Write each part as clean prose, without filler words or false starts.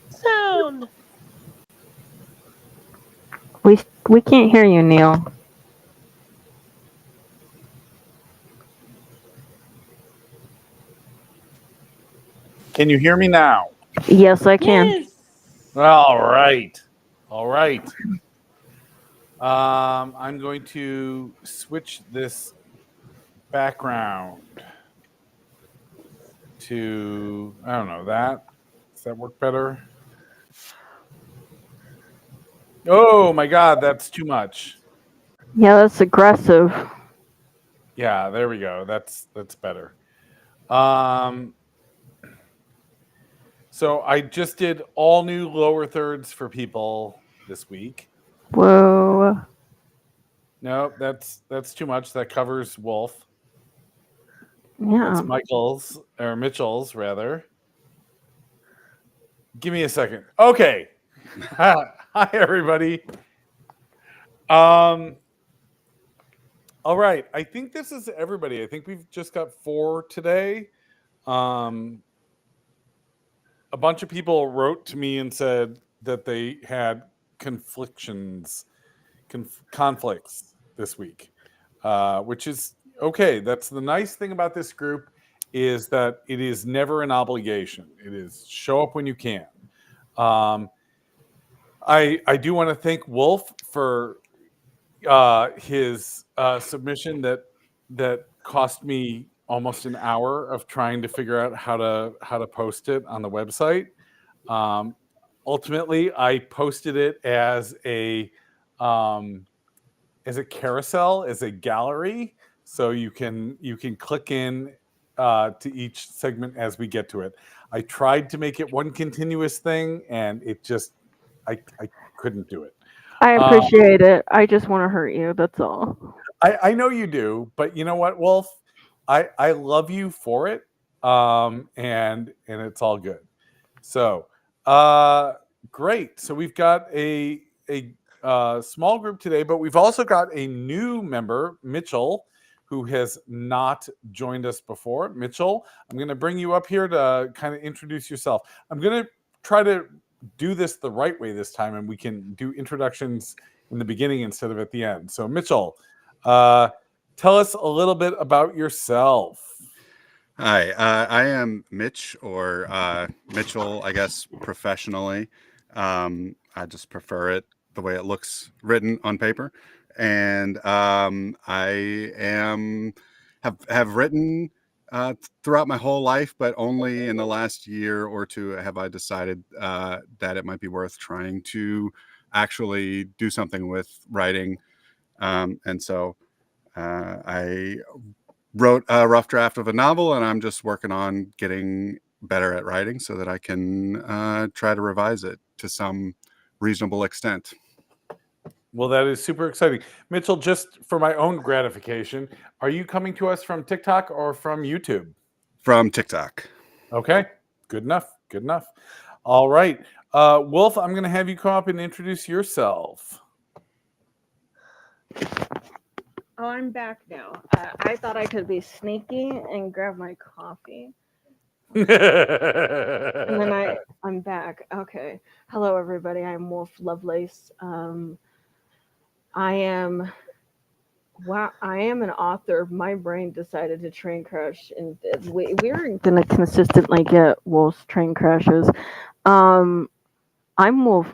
Sound. We can't hear you, Neil. Can you hear me now? Yes, I can. Yes. All right. All right. I'm going to switch this background to, I don't know, that. Does that work better? Oh my God, that's too much. Yeah, that's aggressive. Yeah, there we go. That's better. Um, so I just did all new lower thirds for people this week. Whoa. Nope, that's too much. That covers Wolf. Yeah. That's Michael's or Mitchell's rather. Give me a second. Okay. Hi everybody. All right. I think this is everybody. I think we've just got 4 today. A bunch of people wrote to me and said that they had conflicts this week, which is okay. That's the nice thing about this group is that it is never an obligation. It is show up when you can. I do want to thank Wolf for his submission that cost me almost an hour of trying to figure out how to post it on the website. Ultimately, I posted it as a carousel, as a gallery, so you can click in to each segment as we get to it. I tried to make it one continuous thing, and it just I couldn't do it. I appreciate it. I just want to hurt you. That's all. I know you do, but you know what, Wolf? I love you for it, and it's all good. So, great. So we've got a small group today, but we've also got a new member, Mitchell, who has not joined us before. Mitchell, I'm going to bring you up here to kind of introduce yourself. I'm going to try to do this the right way this time, and we can do introductions in the beginning instead of at the end. So, Mitchell, tell us a little bit about yourself. Hi, I am Mitch, or Mitchell, I guess, professionally. I just prefer it the way it looks written on paper. And I have written throughout my whole life, but only in the last year or two have I decided that it might be worth trying to actually do something with writing. And so I wrote a rough draft of a novel, and I'm just working on getting better at writing so that I can try to revise it to some reasonable extent. Well, that is super exciting. Mitchell, just for my own gratification, are you coming to us from TikTok or from YouTube? From TikTok. Okay, good enough. Good enough. All right. Wolf, I'm going to have you come up and introduce yourself. Oh, I'm back now. I thought I could be sneaky and grab my coffee. And then I'm back. Okay. Hello, everybody. I'm Wolf Lovelace. I am an author. My brain decided to train crash, and we're gonna consistently get Wolf's train crashes. I'm Wolf.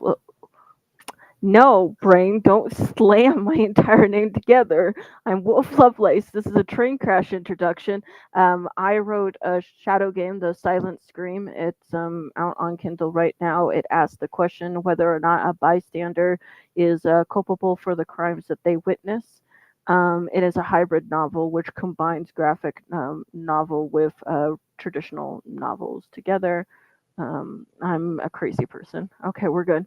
No, brain, don't slam my entire name together. I'm Wolf Lovelace. This is a train crash introduction. I wrote a shadow game, The Silent Scream. It's out on Kindle right now. It asks the question whether or not a bystander is culpable for the crimes that they witness. It is a hybrid novel which combines graphic novel with traditional novels together. I'm a crazy person. Okay, we're good.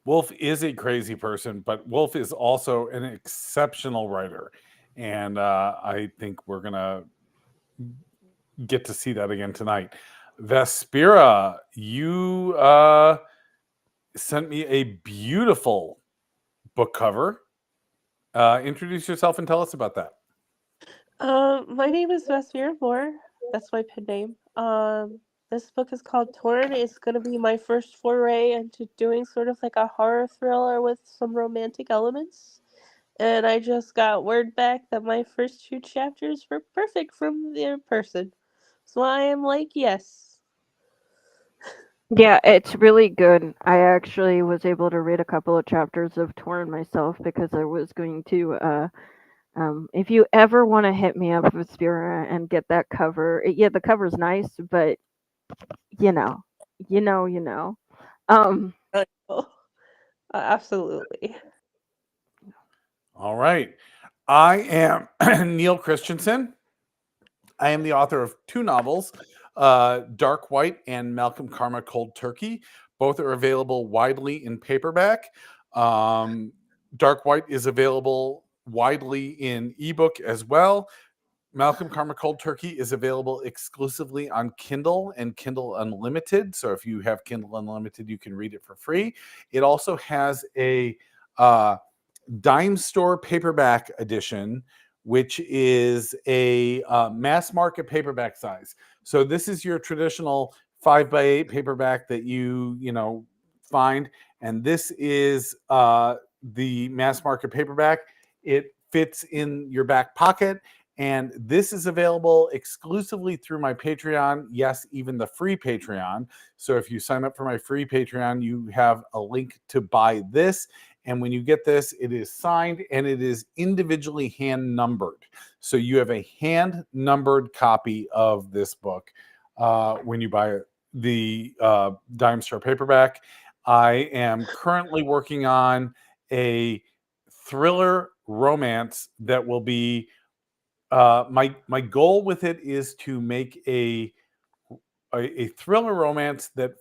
Wolf is a crazy person, but Wolf is also an exceptional writer. And I think we're going to get to see that again tonight. Vespera, you sent me a beautiful book cover. Introduce yourself and tell us about that. My name is Vespera Moore. That's my pen name. This book is called Torn. It's going to be my first foray into doing sort of like a horror thriller with some romantic elements. And I just got word back that my first 2 chapters were perfect from the person. So I am like, yes. Yeah, it's really good. I actually was able to read a couple of chapters of Torn myself because I was going to if you ever want to hit me up with Spira and get that cover, yeah, the cover's nice, but you know, you know. Um, Oh, absolutely. All right. I am Neil Christensen. I am the author of 2 novels, Dark White and Malcolm Karma Cold Turkey. Both are available widely in paperback. Dark White is available widely in ebook as well. Malcolm Karma Cold Turkey is available exclusively on Kindle and Kindle Unlimited. So if you have Kindle Unlimited, you can read it for free. It also has a dime store paperback edition, which is a mass market paperback size. So this is your traditional 5x8 paperback that you find, and this is the mass market paperback. It fits in your back pocket, and this is available exclusively through my Patreon. Yes, even the free Patreon. So if you sign up for my free Patreon, you have a link to buy this. And when you get this, it is signed and it is individually hand numbered. So you have a hand numbered copy of this book when you buy the Dime Store paperback. I am currently working on a thriller romance that will be my goal with it is to make a thriller romance that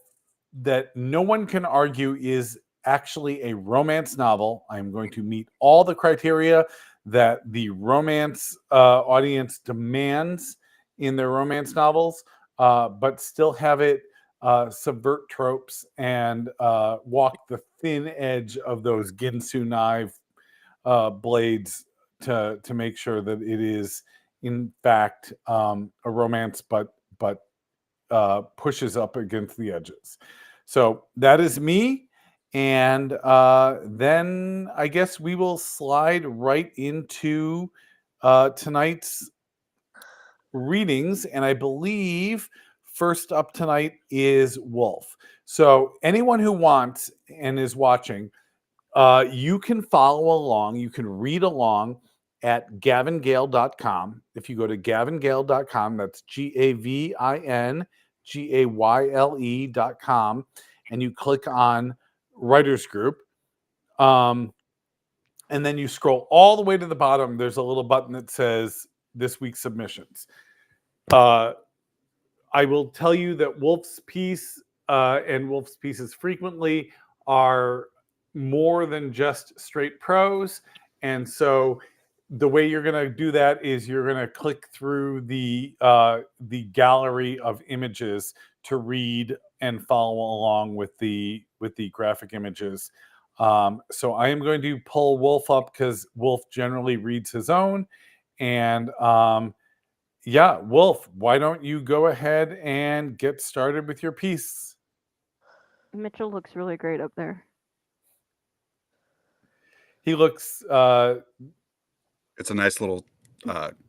no one can argue is actually a romance novel. I'm going to meet all the criteria that the romance audience demands in their romance novels, but still have it subvert tropes and walk the thin edge of those Ginsu knife blades to make sure that it is in fact a romance, but pushes up against the edges. So that is me. And then I guess we will slide right into tonight's readings. And I believe first up tonight is Wolf. So anyone who wants and is watching, you can follow along. You can read along at gavingale.com. If you go to gavingale.com, that's GAVINGAYLE.com, and you click on Writers Group. And then you scroll all the way to the bottom. There's a little button that says this week's submissions. I will tell you that Wolf's piece and Wolf's pieces frequently are more than just straight prose. And so the way you're going to do that is you're going to click through the gallery of images to read and follow along with the graphic images. So I am going to pull Wolf up because Wolf generally reads his own. And yeah, Wolf, why don't you go ahead and get started with your piece? Mitchell looks really great up there. He looks It's a nice little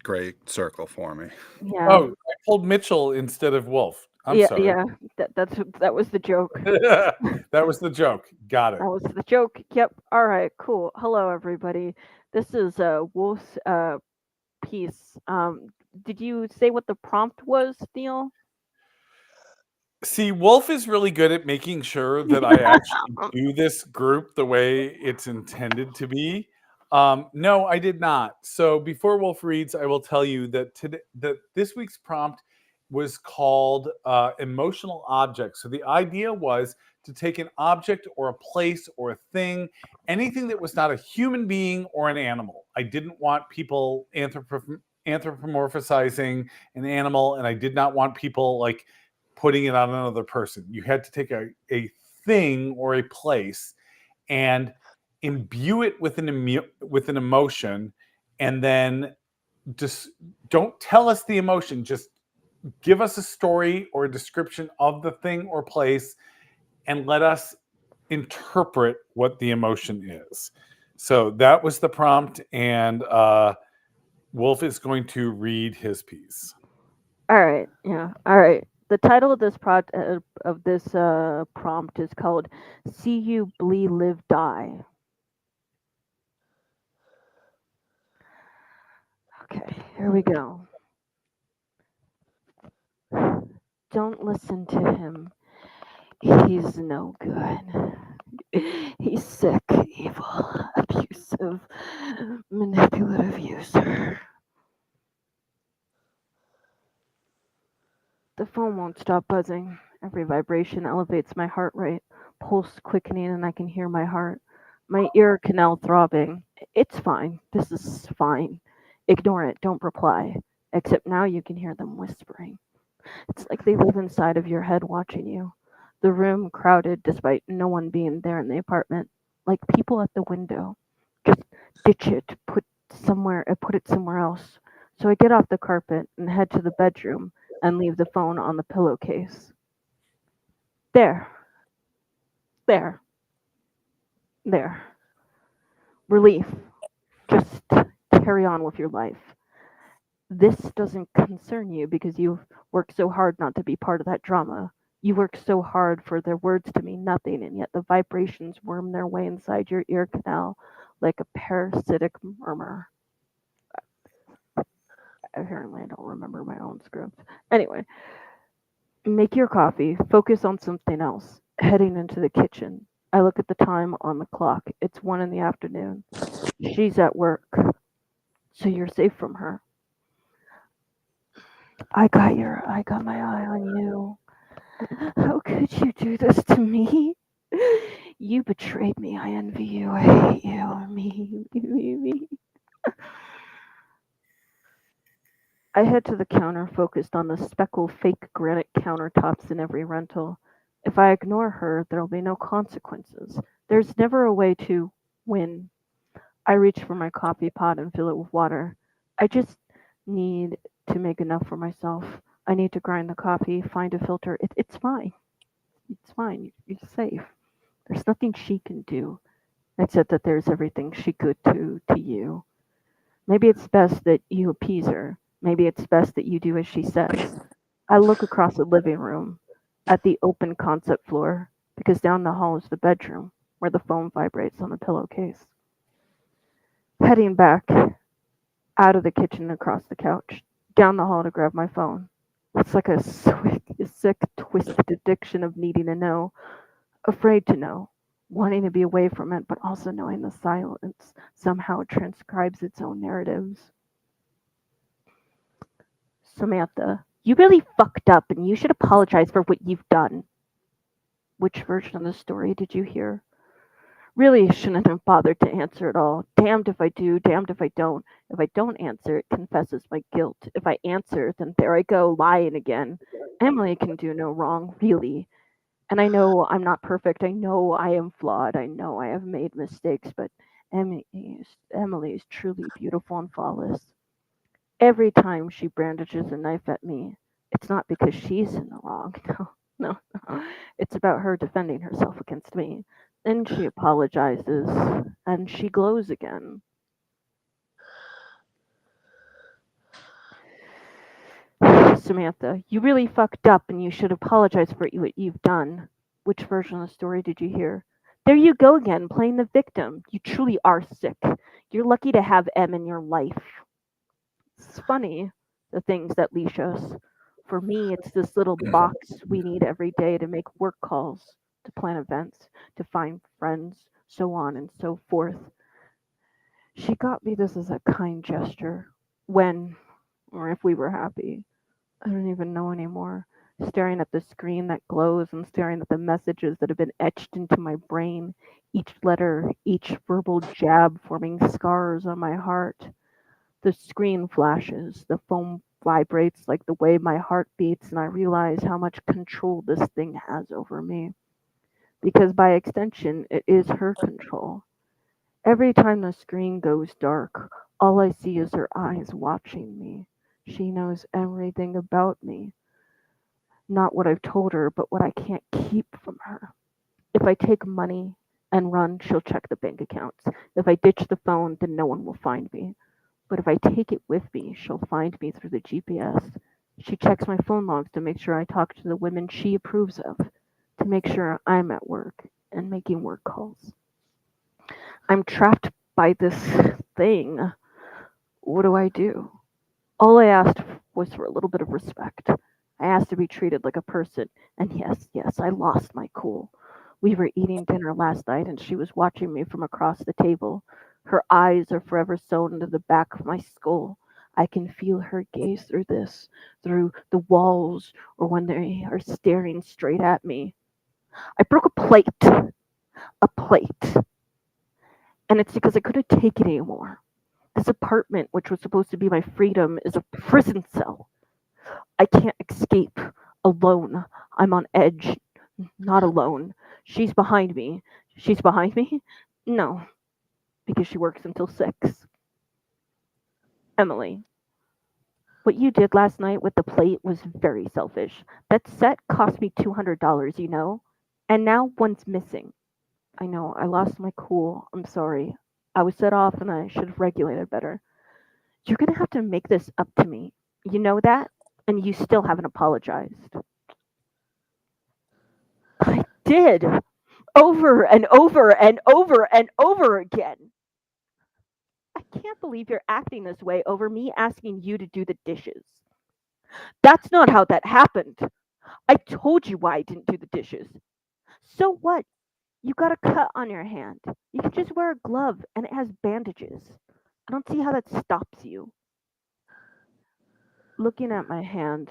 gray circle for me. Yeah. oh, I pulled Mitchell instead of Wolf. I'm yeah, sorry. yeah. That was the joke. That was the joke. Got it. That was the joke. Yep. All right. Cool. Hello, everybody. This is Wolf's piece. Did you say what the prompt was, Neil? See, Wolf is really good at making sure that I actually do this group the way it's intended to be. No, I did not. So before Wolf reads, I will tell you that this week's prompt was called emotional objects. So the idea was to take an object or a place or a thing, anything that was not a human being or an animal. I didn't want people anthropomorphizing an animal, and I did not want people like putting it on another person. You had to take a thing or a place and imbue it with an emotion, and then just don't tell us the emotion, just give us a story or a description of the thing or place and let us interpret what the emotion is. So that was the prompt, and Wolf is going to read his piece. All right, yeah, all right. The title of this prompt is called "See You Bleed, Live, Die." Okay, here we go. Don't listen to him. He's no good. He's sick, evil, abusive, manipulative user. The phone won't stop buzzing. Every vibration elevates my heart rate, pulse quickening, and I can hear my heart. My ear canal throbbing. It's fine. This is fine. Ignore it. Don't reply. Except now you can hear them whispering. It's like they live inside of your head watching you. The room crowded despite no one being there in the apartment. Like people at the window. Just ditch it, put it somewhere else. So I get off the carpet and head to the bedroom and leave the phone on the pillowcase. There, there, there. Relief. Just carry on with your life. This doesn't concern you because you've worked so hard not to be part of that drama. You work so hard for their words to mean nothing, and yet the vibrations worm their way inside your ear canal like a parasitic murmur. Apparently, I don't remember my own script. Anyway, make your coffee, focus on something else. Heading into the kitchen. I look at the time on the clock. It's 1 in the afternoon. She's at work, so you're safe from her. I got my eye on you. How could you do this to me? You betrayed me. I envy you. I hate you. Me. I head to the counter, focused on the speckled fake granite countertops in every rental. If I ignore her, there'll be no consequences. There's never a way to win. I reach for my coffee pot and fill it with water. I just need to make enough for myself. I need to grind the coffee, find a filter. It's fine. It's fine. You're safe. There's nothing she can do, except that there's everything she could do to you. Maybe it's best that you appease her. Maybe it's best that you do as she says. I look across the living room at the open concept floor because down the hall is the bedroom where the phone vibrates on the pillowcase. Heading back out of the kitchen across the couch, down the hall to grab my phone. It's like a sick, twisted addiction of needing to know, afraid to know, wanting to be away from it, but also knowing the silence somehow transcribes its own narratives. Samantha, you really fucked up and you should apologize for what you've done. Which version of the story did you hear? Really shouldn't have bothered to answer at all. Damned if I do, damned if I don't. If I don't answer, it confesses my guilt. If I answer, then there I go, lying again. Emily can do no wrong, really. And I know I'm not perfect. I know I am flawed. I know I have made mistakes, but Emily is truly beautiful and flawless. Every time she brandishes a knife at me, it's not because she's in the wrong. No, no. It's about her defending herself against me. Then she apologizes and she glows again. Samantha, you really fucked up and you should apologize for what you've done. Which version of the story did you hear? There you go again, playing the victim. You truly are sick. You're lucky to have Em in your life. It's funny, the things that leash us. For me, it's this little box we need every day to make work calls, to plan events, to find friends, so on and so forth. She got me this as a kind gesture. When, or if we were happy. I don't even know anymore. Staring at the screen that glows and staring at the messages that have been etched into my brain, each letter, each verbal jab forming scars on my heart. The screen flashes, the phone vibrates like the way my heart beats, and I realize how much control this thing has over me. Because by extension, it is her control. Every time the screen goes dark, all I see is her eyes watching me. She knows everything about me. Not what I've told her, but what I can't keep from her. If I take money and run, she'll check the bank accounts. If I ditch the phone, then no one will find me. But if I take it with me, she'll find me through the GPS. She checks my phone logs to make sure I talk to the women she approves of, to make sure I'm at work and making work calls. I'm trapped by this thing. What do I do? All I asked was for a little bit of respect. I asked to be treated like a person, and yes, I lost my cool. We were eating dinner last night, and she was watching me from across the table. Her eyes are forever sewn into the back of my skull. I can feel her gaze through the walls, or when they are staring straight at me. I broke a plate, and it's because I couldn't take it anymore. This apartment, which was supposed to be my freedom, is a prison cell. I can't escape alone. I'm on edge. Not alone. She's behind me. She's behind me? No, because she works until 6. Emily, what you did last night with the plate was very selfish. That set cost me $200, you know? And now one's missing. I know, I lost my cool. I'm sorry. I was set off and I should have regulated better. You're gonna have to make this up to me. You know that? And you still haven't apologized. I did. Over and over and over and over again. I can't believe you're acting this way over me asking you to do the dishes. That's not how that happened. I told you why I didn't do the dishes. So what? You got a cut on your hand. You can just wear a glove and it has bandages. I don't see how that stops you. Looking at my hand,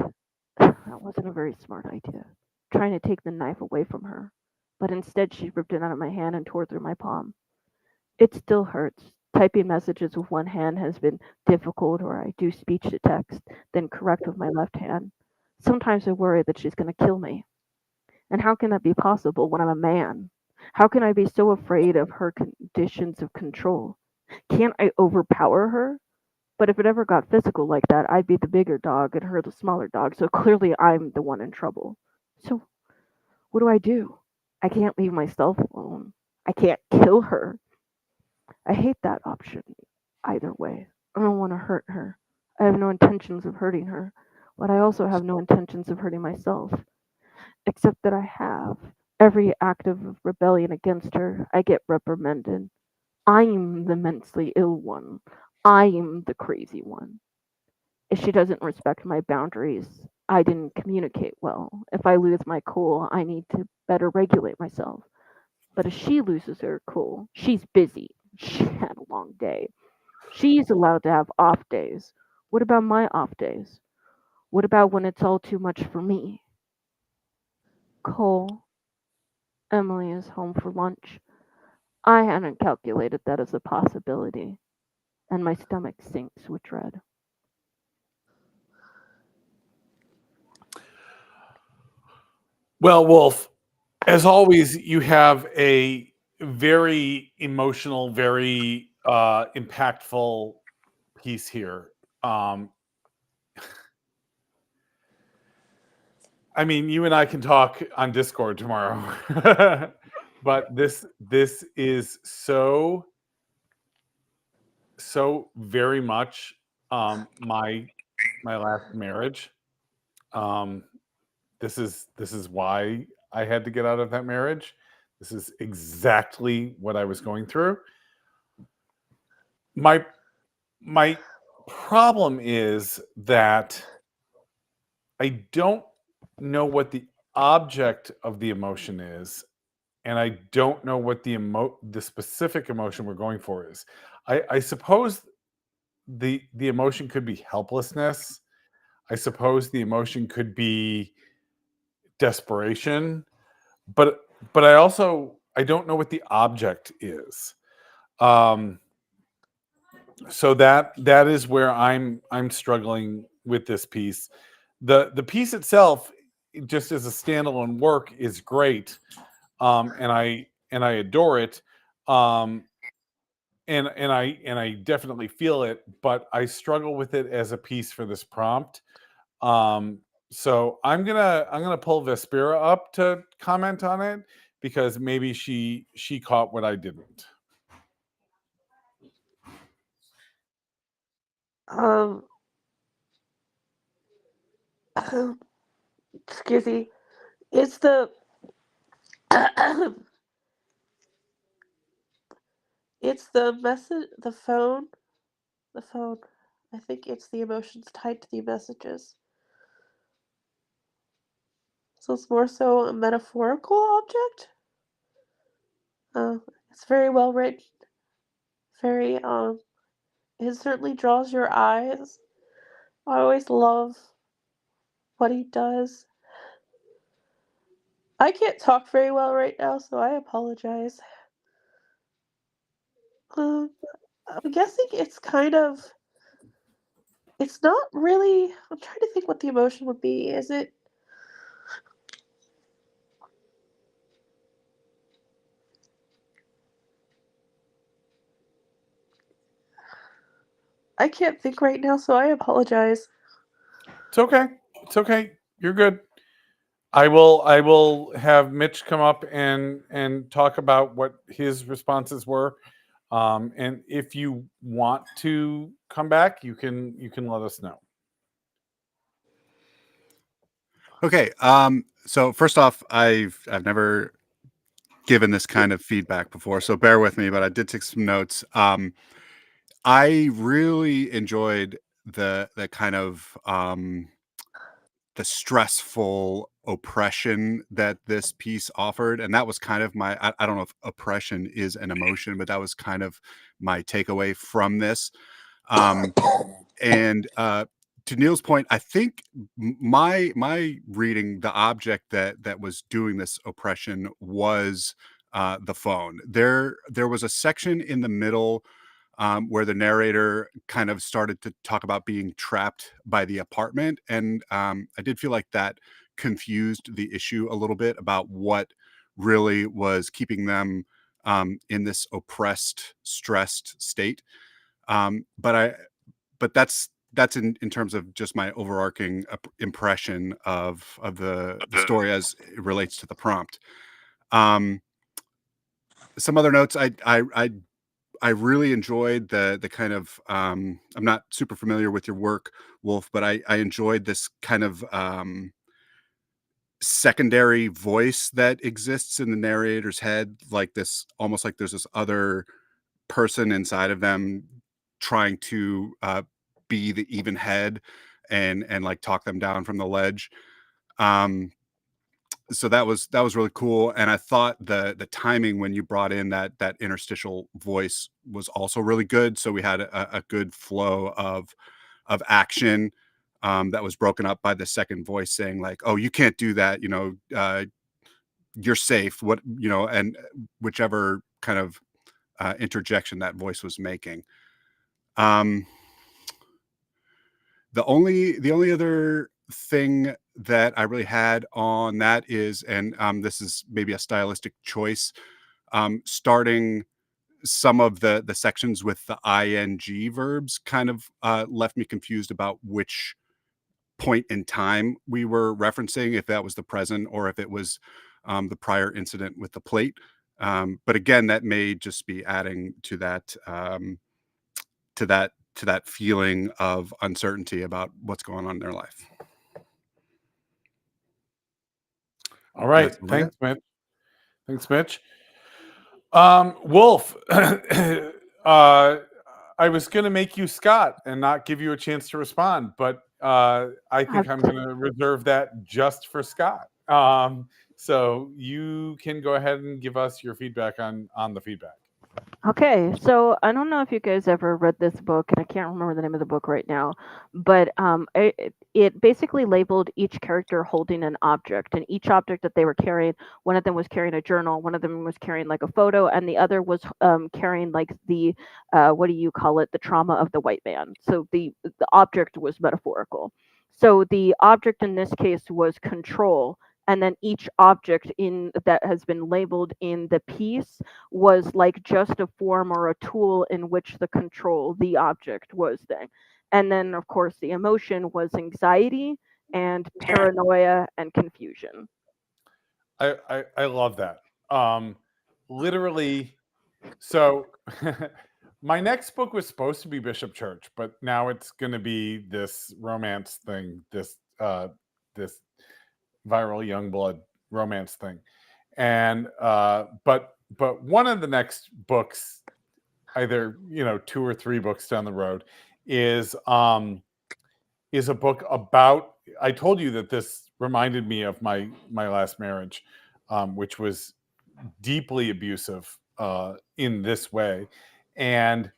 that wasn't a very smart idea. Trying to take the knife away from her. But instead, she ripped it out of my hand and tore through my palm. It still hurts. Typing messages with one hand has been difficult, or I do speech to text, then correct with my left hand. Sometimes I worry that she's going to kill me. And how can that be possible when I'm a man? How can I be so afraid of her conditions of control? Can't I overpower her? But if it ever got physical like that, I'd be the bigger dog and her the smaller dog, so clearly I'm the one in trouble. So, what do I do? I can't leave myself alone. I can't kill her. I hate that option either way. I don't want to hurt her. I have no intentions of hurting her, but I also have no intentions of hurting myself, except that I have. Every act of rebellion against her, I get reprimanded. I'm the mentally ill one. I'm the crazy one. If she doesn't respect my boundaries, I didn't communicate well. If I lose my cool, I need to better regulate myself. But if she loses her cool, she's busy. She had a long day. She's allowed to have off days. What about my off days? What about when it's all too much for me? Cole, Emily is home for lunch. I hadn't calculated that as a possibility, and my stomach sinks with dread. Well, Wolf, as always, you have a very emotional, very impactful piece here. Um, I mean, you and I can talk on Discord tomorrow, but this is so very much my last marriage. Um, this is why I had to get out of that marriage. This is exactly what I was going through. My my problem is that I don't know what the object of the emotion is, and I don't know what the specific emotion we're going for is. I suppose the emotion could be helplessness. I suppose the emotion could be desperation, but I don't know what the object is. Um, so that is where I'm struggling with this piece. The piece itself, just as a standalone work, is great, and I adore it. Um, I definitely feel it, but I struggle with it as a piece for this prompt. Um, so I'm gonna pull Vespera up to comment on it because maybe she caught what I didn't. Um, excuse me. It's the it's the message, the phone. I think it's the emotions tied to the messages. So it's more so a metaphorical object. Uh, it's very well written. Very it certainly draws your eyes. I always love what he does. I can't talk very well right now, so I apologize. Um, I'm guessing it's kind of. It's not really. I'm trying to think what the emotion would be. Is it? I can't think right now, so I apologize. It's okay. It's okay. You're good. I will have Mitch come up and talk about what his responses were. And if you want to come back, you can let us know. Okay. So first off, I've never given this kind of feedback before, so bear with me, but I did take some notes. I really enjoyed the kind of the stressful oppression that this piece offered, and that was kind of my I don't know if oppression is an emotion, but that was kind of my takeaway from this. Um, and to Neil's point, I think my reading, the object that was doing this oppression was the phone. There was a section in the middle where the narrator kind of started to talk about being trapped by the apartment, and I did feel like that confused the issue a little bit about what really was keeping them in this oppressed, stressed state. But that's in terms of just my overarching impression of the story as it relates to the prompt. Um, some other notes I really enjoyed the kind of I'm not super familiar with your work, Wolf, but I enjoyed this kind of secondary voice that exists in the narrator's head, like this almost like there's this other person inside of them trying to be the even head and like talk them down from the ledge. Um, so that was really cool, and I thought the timing when you brought in that interstitial voice was also really good. So we had a good flow of action that was broken up by the second voice saying like, "Oh, you can't do that," you're safe. What and whichever kind of interjection that voice was making. Um, the only other thing that I really had on that is, and this is maybe a stylistic choice, starting some of the sections with the ing verbs kind of left me confused about which point in time we were referencing, if that was the present or if it was the prior incident with the plate. But again, that may just be adding to that feeling of uncertainty about what's going on in their life. All right. That's all I got. Thanks, Mitch. Thanks, Mitch. Wolf, I was going to make you Scott and not give you a chance to respond, but I think I'm going to reserve that just for Scott. So you can go ahead and give us your feedback on the feedback. Okay, so I don't know if you guys ever read this book, and I can't remember the name of the book right now, but it basically labeled each character holding an object, and each object that they were carrying, one of them was carrying a journal, one of them was carrying like a photo, and the other was carrying like the what do you call it, the trauma of the white man. So the object was metaphorical. So the object in this case was control, and then each object in that has been labeled in the piece was like just a form or a tool in which the object was there. And then of course the emotion was anxiety and paranoia and confusion. I love that. Literally, so my next book was supposed to be Bishop Church, but now it's going to be this romance thing, this viral young blood romance thing. And but one of the next books, either, you know, 2 or 3 books down the road, is a book about, I told you that this reminded me of my last marriage, which was deeply abusive in this way. And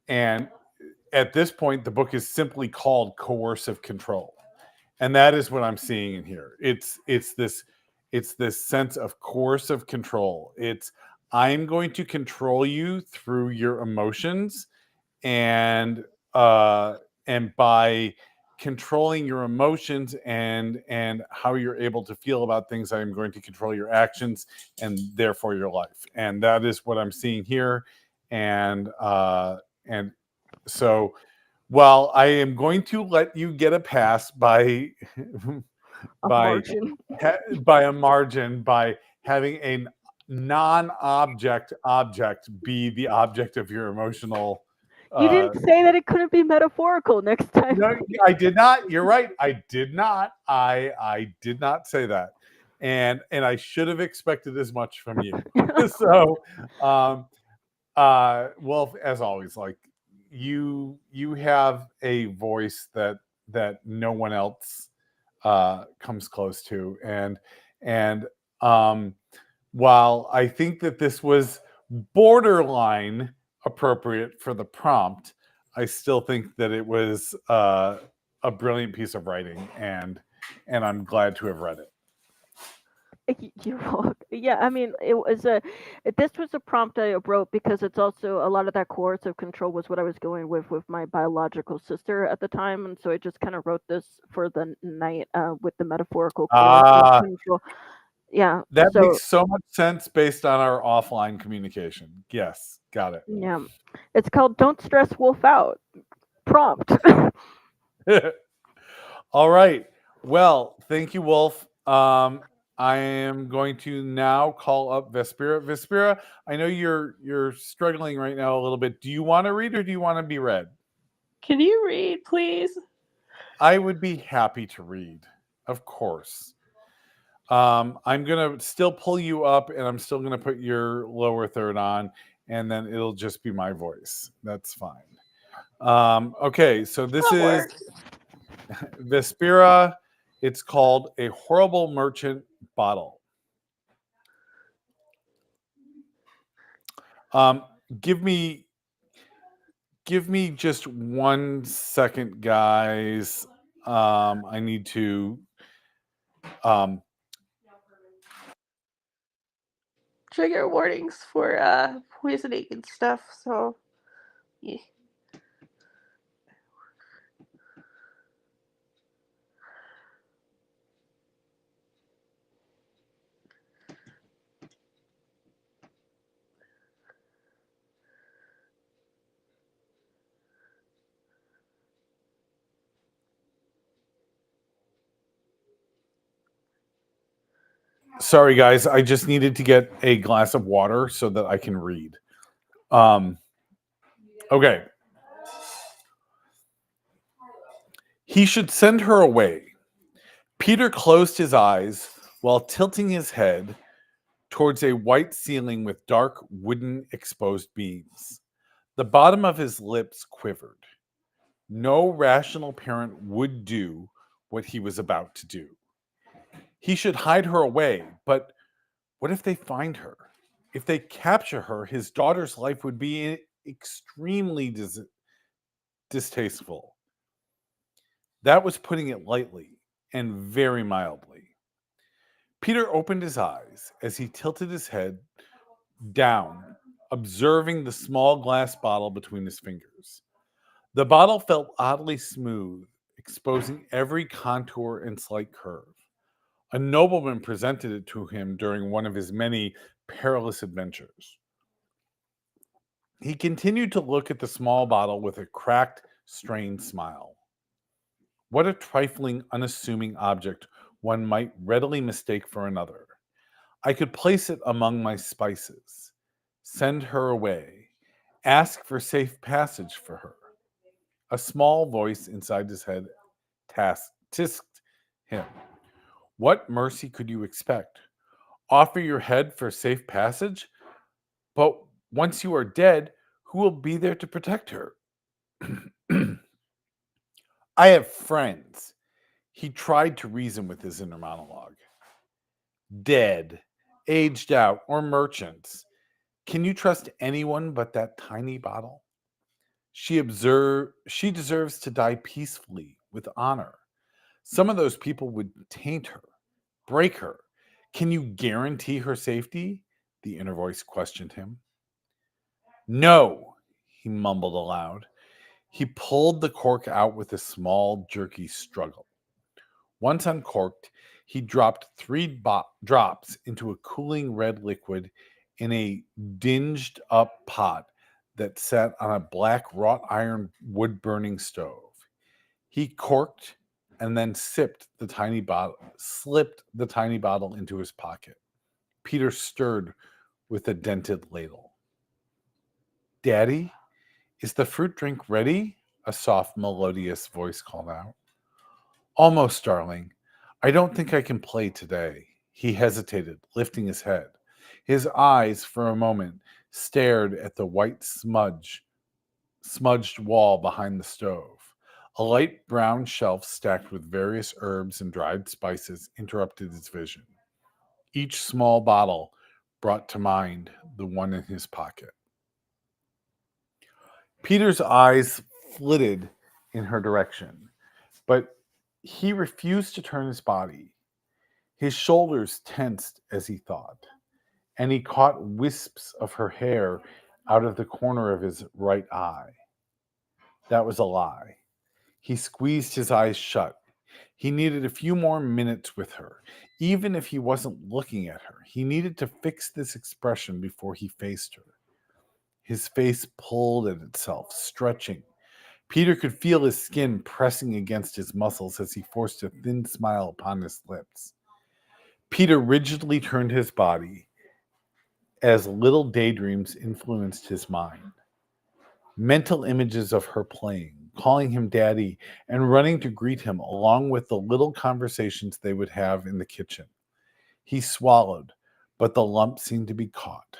and at this point the book is simply called Coercive Control, and that is what I'm seeing in here. It's this sense of coercive control. It's, I'm going to control you through your emotions, and uh and by controlling your emotions and how you're able to feel about things, I'm going to control your actions and therefore your life. And that is what I'm seeing here. And so, while I am going to let you get a pass by A by margin. by a margin, by having a non-object be the object of your emotional. You didn't say that it couldn't be metaphorical next time. No, I did not. You're right. I did not. I did not say that, and I should have expected as much from you. So, um, well, as always, like, you have a voice that no one else comes close to, and um, while I think that this was borderline appropriate for the prompt, I still think that it was a brilliant piece of writing, and I'm glad to have read it. You're welcome. Yeah, I mean, this was a prompt I wrote because it's also a lot of that coercive control was what I was going with my biological sister at the time, and so I just kind of wrote this for the night with the metaphorical coercive Ah, control. Yeah, that so makes so much sense based on our offline communication. Yes, got yeah, it's called "Don't Stress Wolf Out" prompt. it. All right. Well, thank you, Wolf. I am going to now call up Vespera. Vespera, I know you're struggling right now a little bit. Do you want to read or do you want to be read? Can you read, please? I would be happy to read, of course. I'm gonna still pull you up, and I'm still gonna put your lower third on, and then it'll just be my voice. That's fine. Okay, so this That is works. Vespera. It's called A Horrible Merchant Bottle. Um, give me give me just 1 second, guys. I need to um, Trigger warnings for poisoning and stuff. So, yeah. sorry, guys. I just needed to get a glass of water so that I can read. Um, okay. He should send her away. Peter closed his eyes while tilting his head towards a white ceiling with dark wooden exposed beams. The bottom of his lips quivered. No rational parent would do what he was about to do. He should hide her away, but what if they find her? If they capture her, his daughter's life would be extremely distasteful. That was putting it lightly and very mildly. Peter opened his eyes as he tilted his head down, observing the small glass bottle between his fingers. The bottle felt oddly smooth, exposing every contour and slight curve. A nobleman presented it to him during one of his many perilous adventures. He continued to look at the small bottle with a cracked, strained smile. What a trifling, unassuming object one might readily mistake for another. I could place it among my spices, send her away, ask for safe passage for her. A small voice inside his head tisked him. What mercy could you expect? Offer your head for safe passage? But once you are dead, who will be there to protect her? I have friends. He tried to reason with his inner monologue. Dead, aged out, or merchants. Can you trust anyone but that tiny bottle? She deserves to die peacefully, with honor. Some of those people would taint her, break her. Can you guarantee her safety? The inner voice questioned him. No, he mumbled aloud. He pulled the cork out with a small, jerky struggle. Once uncorked, he dropped three drops into a cooling red liquid in a dinged up pot that sat on a black wrought iron wood burning stove. He corked and then slipped the tiny bottle into his pocket. Peter stirred with a dented ladle. Daddy, is the fruit drink ready? A soft, melodious voice called out. Almost, darling. I don't think I can play today. He hesitated, lifting his head. His eyes, for a moment, stared at the white smudged wall behind the stove. A light brown shelf stacked with various herbs and dried spices interrupted his vision. Each small bottle brought to mind the one in his pocket. Peter's eyes flitted in her direction, but he refused to turn his body. His shoulders tensed as he thought, and he caught wisps of her hair out of the corner of his right eye. That was a lie. He squeezed his eyes shut. He needed a few more minutes with her. Even if he wasn't looking at her, he needed to fix this expression before he faced her. His face pulled at itself, stretching. Peter could feel his skin pressing against his muscles as he forced a thin smile upon his lips. Peter rigidly turned his body as little daydreams influenced his mind. Mental images of her playing, calling him daddy, and running to greet him, along with the little conversations they would have in the kitchen. He swallowed, but the lump seemed to be caught.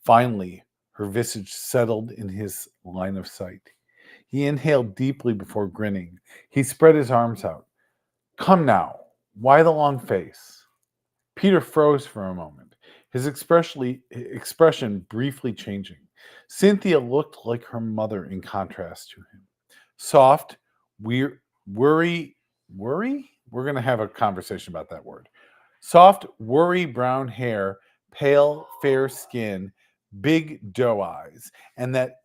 Finally, her visage settled in his line of sight. He inhaled deeply before grinning. He spread his arms out. Come now, why the long face? Peter froze for a moment, his expression briefly changing. Cynthia looked like her mother in contrast to him. Soft, worry? We're going to have a conversation about that word. Soft, worry brown hair, pale, fair skin, big doe eyes, and that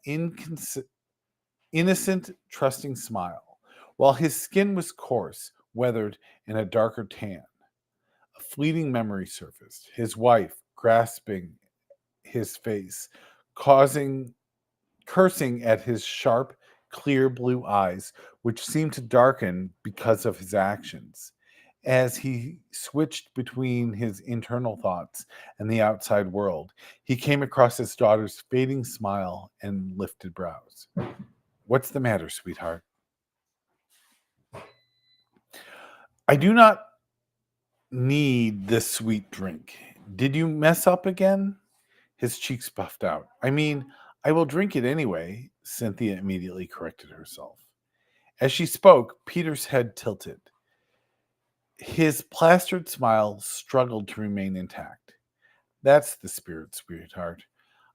innocent, trusting smile, while his skin was coarse, weathered, and a darker tan. A fleeting memory surfaced, his wife grasping his face, cursing at his sharp, clear blue eyes, which seemed to darken because of his actions. As he switched between his internal thoughts and the outside world, he came across his daughter's fading smile and lifted brows. What's the matter, sweetheart? I do not need this sweet drink. Did you mess up again? His cheeks puffed out. I mean, I will drink it anyway, Cynthia immediately corrected herself. As she spoke, Peter's head tilted. His plastered smile struggled to remain intact. That's the spirit, sweetheart.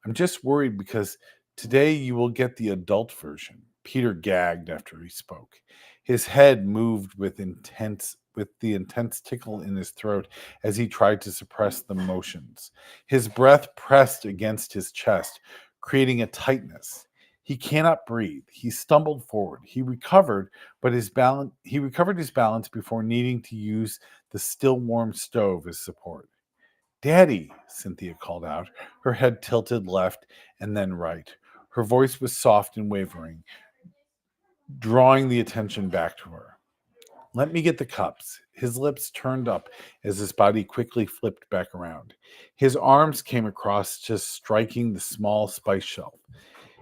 I'm just worried because today you will get the adult version. Peter gagged after he spoke. His head moved with the intense tickle in his throat as he tried to suppress the motions. His breath pressed against his chest, creating a tightness. He cannot breathe. He stumbled forward. He recovered, but he recovered his balance before needing to use the still warm stove as support. Daddy, Cynthia called out, her head tilted left and then right. Her voice was soft and wavering, drawing the attention back to her. Let me get the cups. His lips turned up as his body quickly flipped back around. His arms came across, just striking the small spice shelf.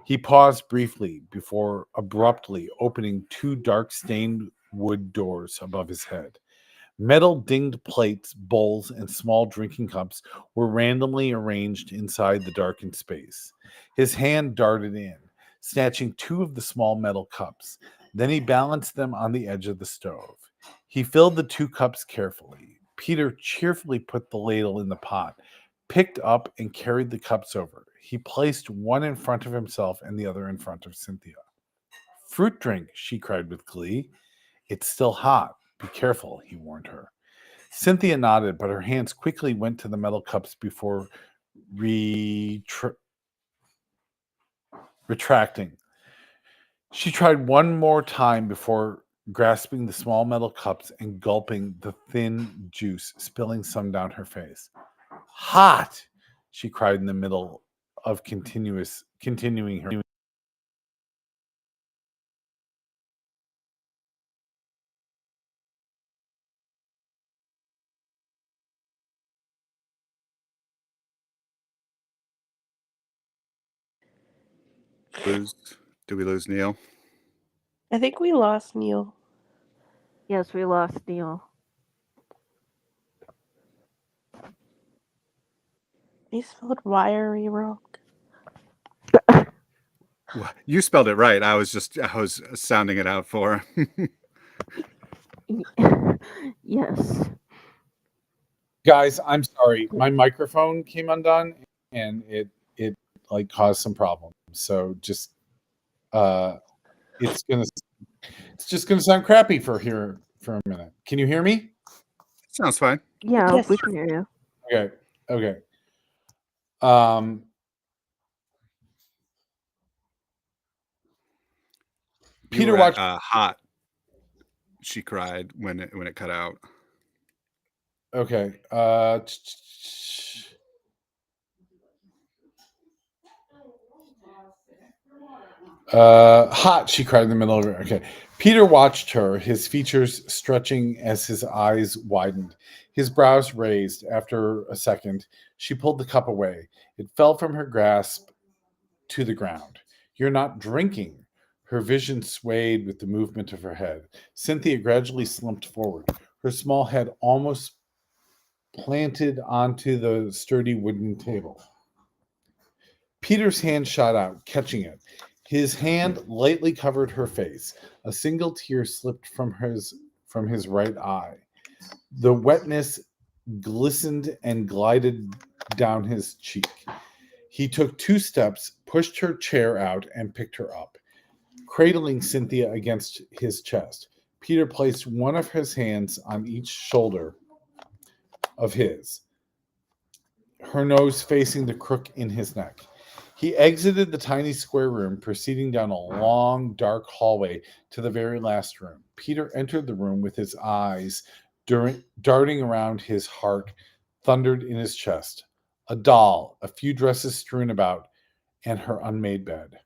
He paused briefly before abruptly opening two dark stained wood doors above his head. Metal dinged plates, bowls, and small drinking cups were randomly arranged inside the darkened space. His hand darted in, snatching two of the small metal cups. Then he balanced them on the edge of the stove. He filled the two cups carefully. Peter cheerfully put the ladle in the pot, picked up and carried the cups over. He placed one in front of himself and the other in front of Cynthia. Fruit drink, she cried with glee. It's still hot. Be careful, he warned her. Cynthia nodded, but her hands quickly went to the metal cups before retracting. She tried one more time before grasping the small metal cups and gulping the thin juice, spilling some down her face. Hot, she cried in the middle of continuing her. Do we lose Neil? I think we lost Neil. Yes, we lost Neil. He spelled wiry wrong. You spelled it right. I was sounding it out for him. Yes. Guys, I'm sorry. My microphone came undone and it like caused some problems. So just it's just gonna sound crappy for a minute. Can you hear me? Sounds fine. Yeah, Yes. we can hear you. Okay. Peter watched watched. hot. She cried when it cut out. Okay. Hot, she cried in the middle of it. Okay. Peter watched her, his features stretching as his eyes widened. His brows raised. After a second, she pulled the cup away. It fell from her grasp to the ground. You're not drinking. Her vision swayed with the movement of her head. Cynthia gradually slumped forward, her small head almost planted onto the sturdy wooden table. Peter's hand shot out, catching it. His hand lightly covered her face. A single tear slipped from his right eye. The wetness glistened and glided down his cheek. He took 2 steps, pushed her chair out, and picked her up, cradling Cynthia against his chest. Peter placed one of his hands on each shoulder of his, her nose facing the crook in his neck. He exited the tiny square room, proceeding down a long, dark hallway to the very last room. Peter entered the room with his eyes darting around. His heart thundered in his chest. A doll, a few dresses strewn about, and her unmade bed.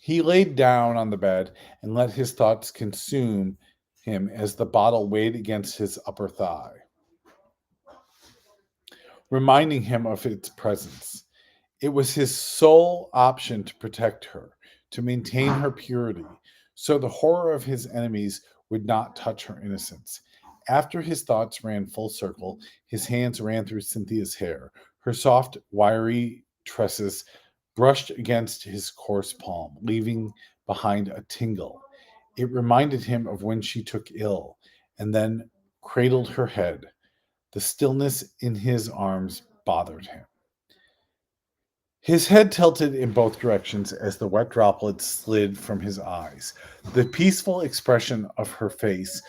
He laid down on the bed and let his thoughts consume him as the bottle weighed against his upper thigh, reminding him of its presence. It was his sole option to protect her, to maintain her purity, so the horror of his enemies would not touch her innocence. After his thoughts ran full circle, his hands ran through Cynthia's hair. Her soft, wiry tresses brushed against his coarse palm, leaving behind a tingle. It reminded him of when she took ill and then cradled her head. The stillness in his arms bothered him. His head tilted in both directions as the wet droplets slid from his eyes. The peaceful expression of her face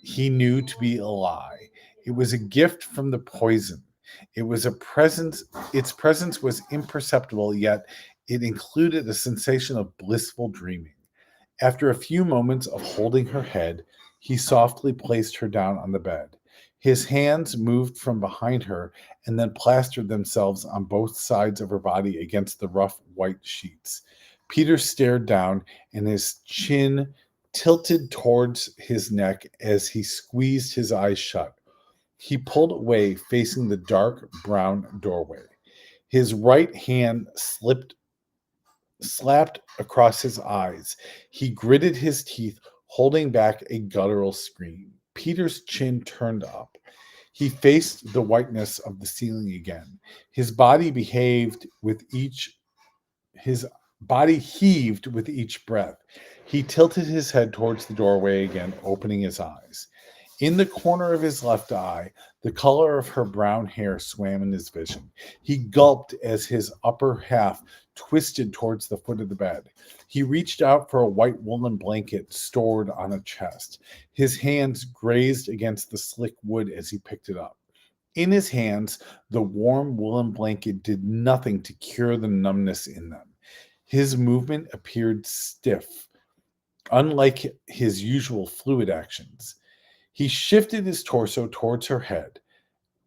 he knew to be a lie. It was a gift from the poison. Its presence was imperceptible, yet it included a sensation of blissful dreaming. After a few moments of holding her head, he softly placed her down on the bed. His hands moved from behind her and then plastered themselves on both sides of her body against the rough white sheets. Peter stared down, and his chin tilted towards his neck as he squeezed his eyes shut. He pulled away, facing the dark brown doorway. His right hand slapped across his eyes. He gritted his teeth, holding back a guttural scream. Peter's chin turned up. He faced the whiteness of the ceiling again. His body heaved with each breath. He tilted his head towards the doorway again, opening his eyes. In the corner of his left eye, the color of her brown hair swam in his vision. He gulped as his upper half twisted towards the foot of the bed. He reached out for a white woolen blanket stored on a chest. His hands grazed against the slick wood as he picked it up. In his hands, the warm woolen blanket did nothing to cure the numbness in them. His movement appeared stiff, unlike his usual fluid actions. He shifted his torso towards her head,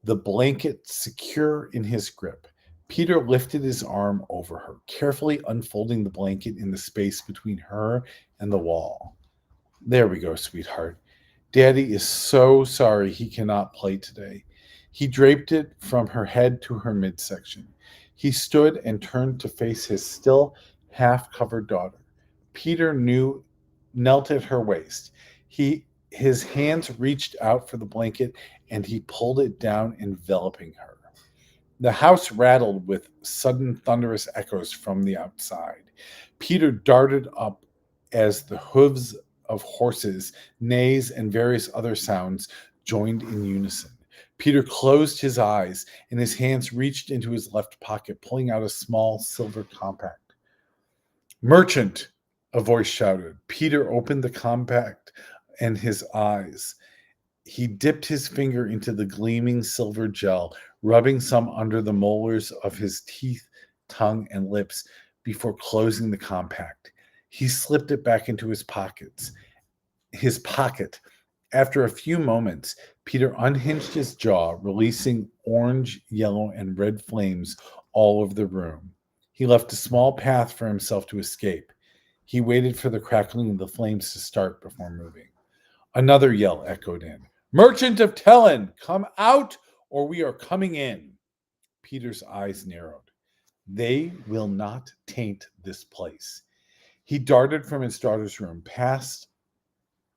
the blanket secure in his grip. Peter lifted his arm over her, carefully unfolding the blanket in the space between her and the wall. There we go, sweetheart. Daddy is so sorry he cannot play today. He draped it from her head to her midsection. He stood and turned to face his still half-covered daughter. Peter knelt at her waist. His hands reached out for the blanket, and he pulled it down, enveloping her. The house rattled with sudden thunderous echoes from the outside. Peter darted up as the hooves of horses, neighs, and various other sounds joined in unison. Peter closed his eyes, and his hands reached into his left pocket, pulling out a small silver compact. "Merchant!" a voice shouted. Peter opened the compact and his eyes. He dipped his finger into the gleaming silver gel, rubbing some under the molars of his teeth, tongue, and lips before closing the compact. He slipped it back into his pocket. After a few moments, Peter unhinged his jaw, releasing orange, yellow, and red flames all over the room. He left a small path for himself to escape. He waited for the crackling of the flames to start before moving. Another yell echoed in. "Merchant of Tellin, come out or we are coming in." Peter's eyes narrowed. They will not taint this place. He darted from his daughter's room, past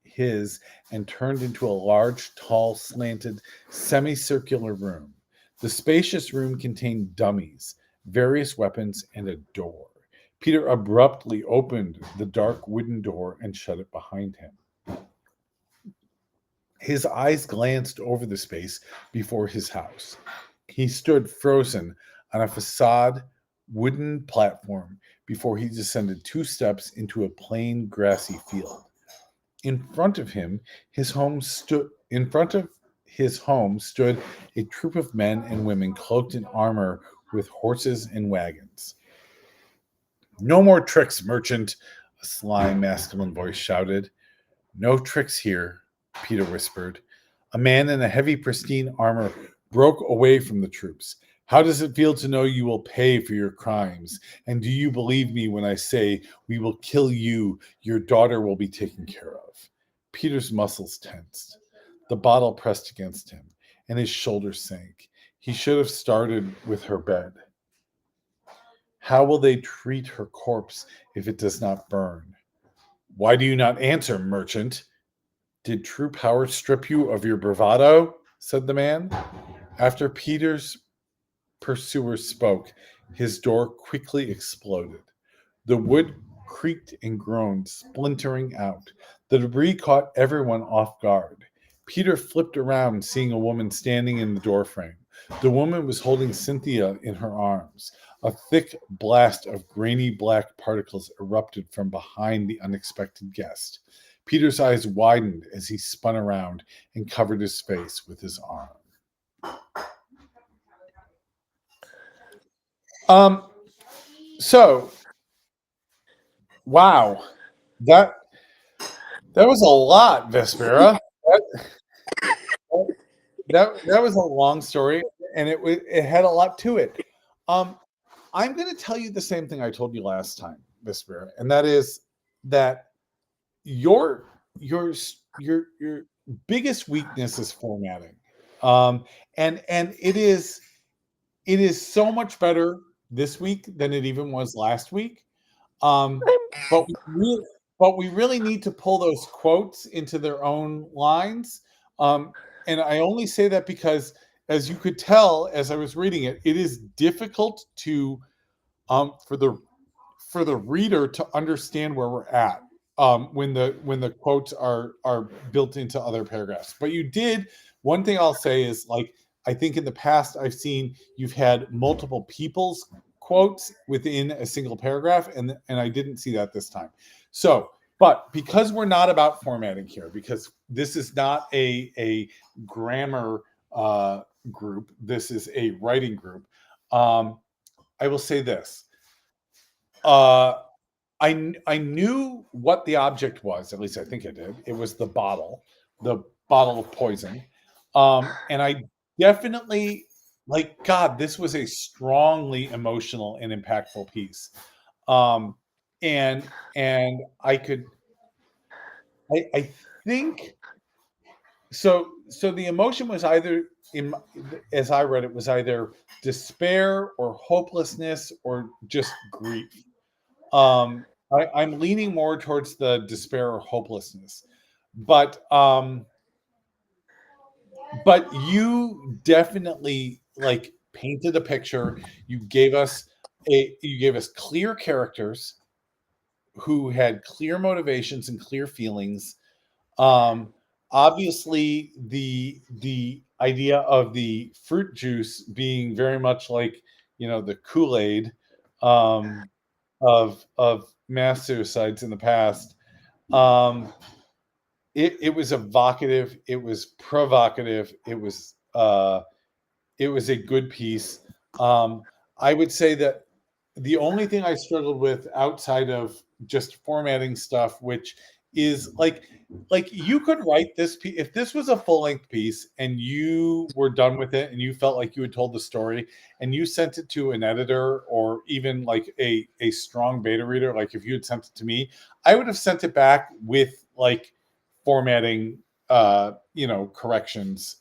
his, and turned into a large, tall, slanted, semicircular room. The spacious room contained dummies, various weapons, and a door. Peter abruptly opened the dark wooden door and shut it behind him. His eyes glanced over the space before his house. He stood frozen on a facade wooden platform before he descended 2 steps into a plain grassy field. In front of his home stood a troop of men and women cloaked in armor with horses and wagons. "No more tricks, merchant," a sly masculine voice shouted. "No tricks here," Peter whispered. A man in a heavy, pristine armor broke away from the troops. "How does it feel to know you will pay for your crimes? And do you believe me when I say we will kill you, your daughter will be taken care of?" Peter's muscles tensed. The bottle pressed against him, and his shoulders sank. He should have started with her bed. How will they treat her corpse if it does not burn? "Why do you not answer, merchant?" "Did true power strip you of your bravado?" said the man. After Peter's pursuer spoke, his door quickly exploded. The wood creaked and groaned, splintering out. The debris caught everyone off guard. Peter flipped around, seeing a woman standing in the doorframe. The woman was holding Cynthia in her arms. A thick blast of grainy black particles erupted from behind the unexpected guest. Peter's eyes widened as he spun around and covered his face with his arm. So wow, that that was a lot, Vespera. That was a long story, and it had a lot to it. Um, I'm going to tell you the same thing I told you last time, Vespera, and that is that your your your biggest weakness is formatting, and it is so much better this week than it even was last week. Um, but we really need to pull those quotes into their own lines. Um, and I only say that because, as you could tell as I was reading it, it is difficult to for the reader to understand where we're at when the quotes are built into other paragraphs. But you did one thing I'll say is like I think in the past I've seen you've had multiple people's quotes within a single paragraph, and I didn't see that this time. So, but because we're not about formatting here, because this is not a grammar group, this is a writing group. I will say this. Uh, I knew what the object was. At least I think I did. It was the bottle of poison. And I definitely like God. This was a strongly emotional and impactful piece. Um, and I think so. So the emotion was either as I read it was either despair or hopelessness or just grief. I'm leaning more towards the despair or hopelessness, but you definitely like painted a picture. You gave us clear characters who had clear motivations and clear feelings. Um, Obviously, the idea of the fruit juice being very much like the Kool-Aid um, of mass suicides in the past. Um, it was evocative. It was provocative. It was a good piece. I would say that the only thing I struggled with outside of just formatting stuff, which is like you could write this piece if this was a full length piece and you were done with it and you felt like you had told the story and you sent it to an editor or even like a strong beta reader, like if you had sent it to me, I would have sent it back with like formatting corrections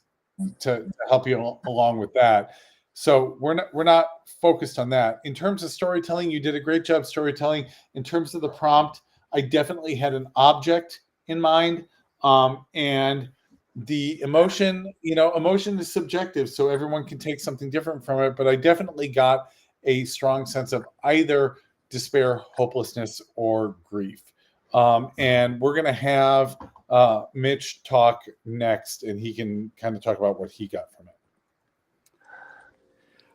to help you along with that. So we're not focused on that. In terms of storytelling, you did a great job storytelling. In terms of the prompt, I definitely had an object in mind, and the emotion. Emotion is subjective, so everyone can take something different from it. But I definitely got a strong sense of either despair, hopelessness, or grief. And we're gonna have Mitch talk next, and he can kind of talk about what he got from it.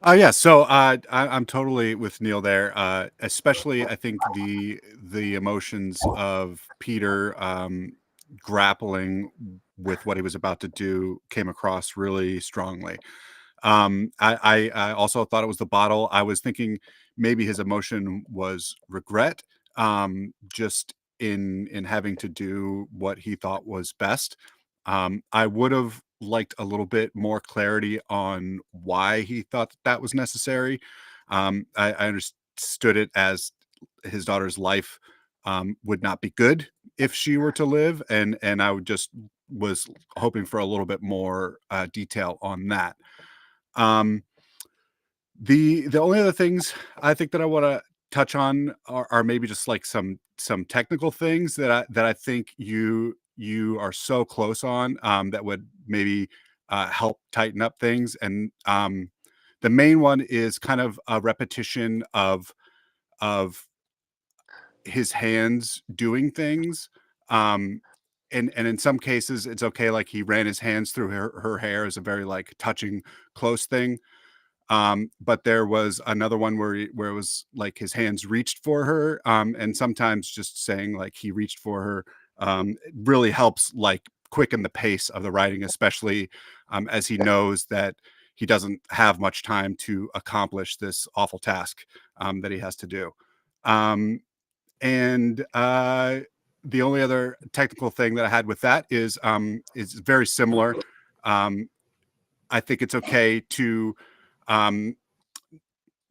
Yeah, so I'm totally with Neil there. Especially, I think the emotions of Peter grappling with what he was about to do came across really strongly. I also thought it was the bottle. I was thinking maybe his emotion was regret, just in having to do what he thought was best. I would have liked a little bit more clarity on why he thought that was necessary. I understood it as his daughter's life would not be good if she were to live, and I would just was hoping for a little bit more detail on that. Um, the only other things I think that I want to touch on are maybe just like some technical things that I think you are so close on, that would maybe help tighten up things. And the main one is kind of a repetition of his hands doing things. Um, and in some cases it's okay, like he ran his hands through her hair is a very like touching, close thing. But there was another one where it was like his hands reached for her, and sometimes just saying like he reached for her it really helps like quicken the pace of the writing, especially as he knows that he doesn't have much time to accomplish this awful task that he has to do. And the only other technical thing that I had with that is very similar. I think it's okay to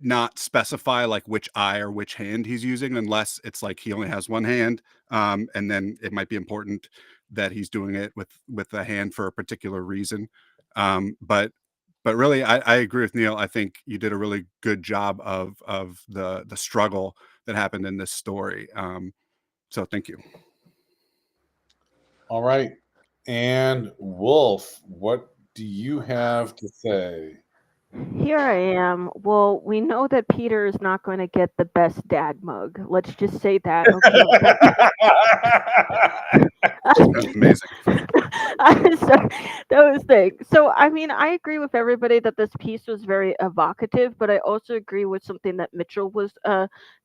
not specify like which eye or which hand he's using, unless it's like he only has one hand, and then it might be important that he's doing it with a hand for a particular reason. But really, I agree with Neil. I think you did a really good job of the struggle that happened in this story. So thank you. All right. And Wolf, what do you have to say? Here I am. Well, we know that Peter is not going to get the best dad mug. Let's just say that. Okay. That's amazing. So those things. So I mean, I agree with everybody that this piece was very evocative, but I also agree with something that Mitchell was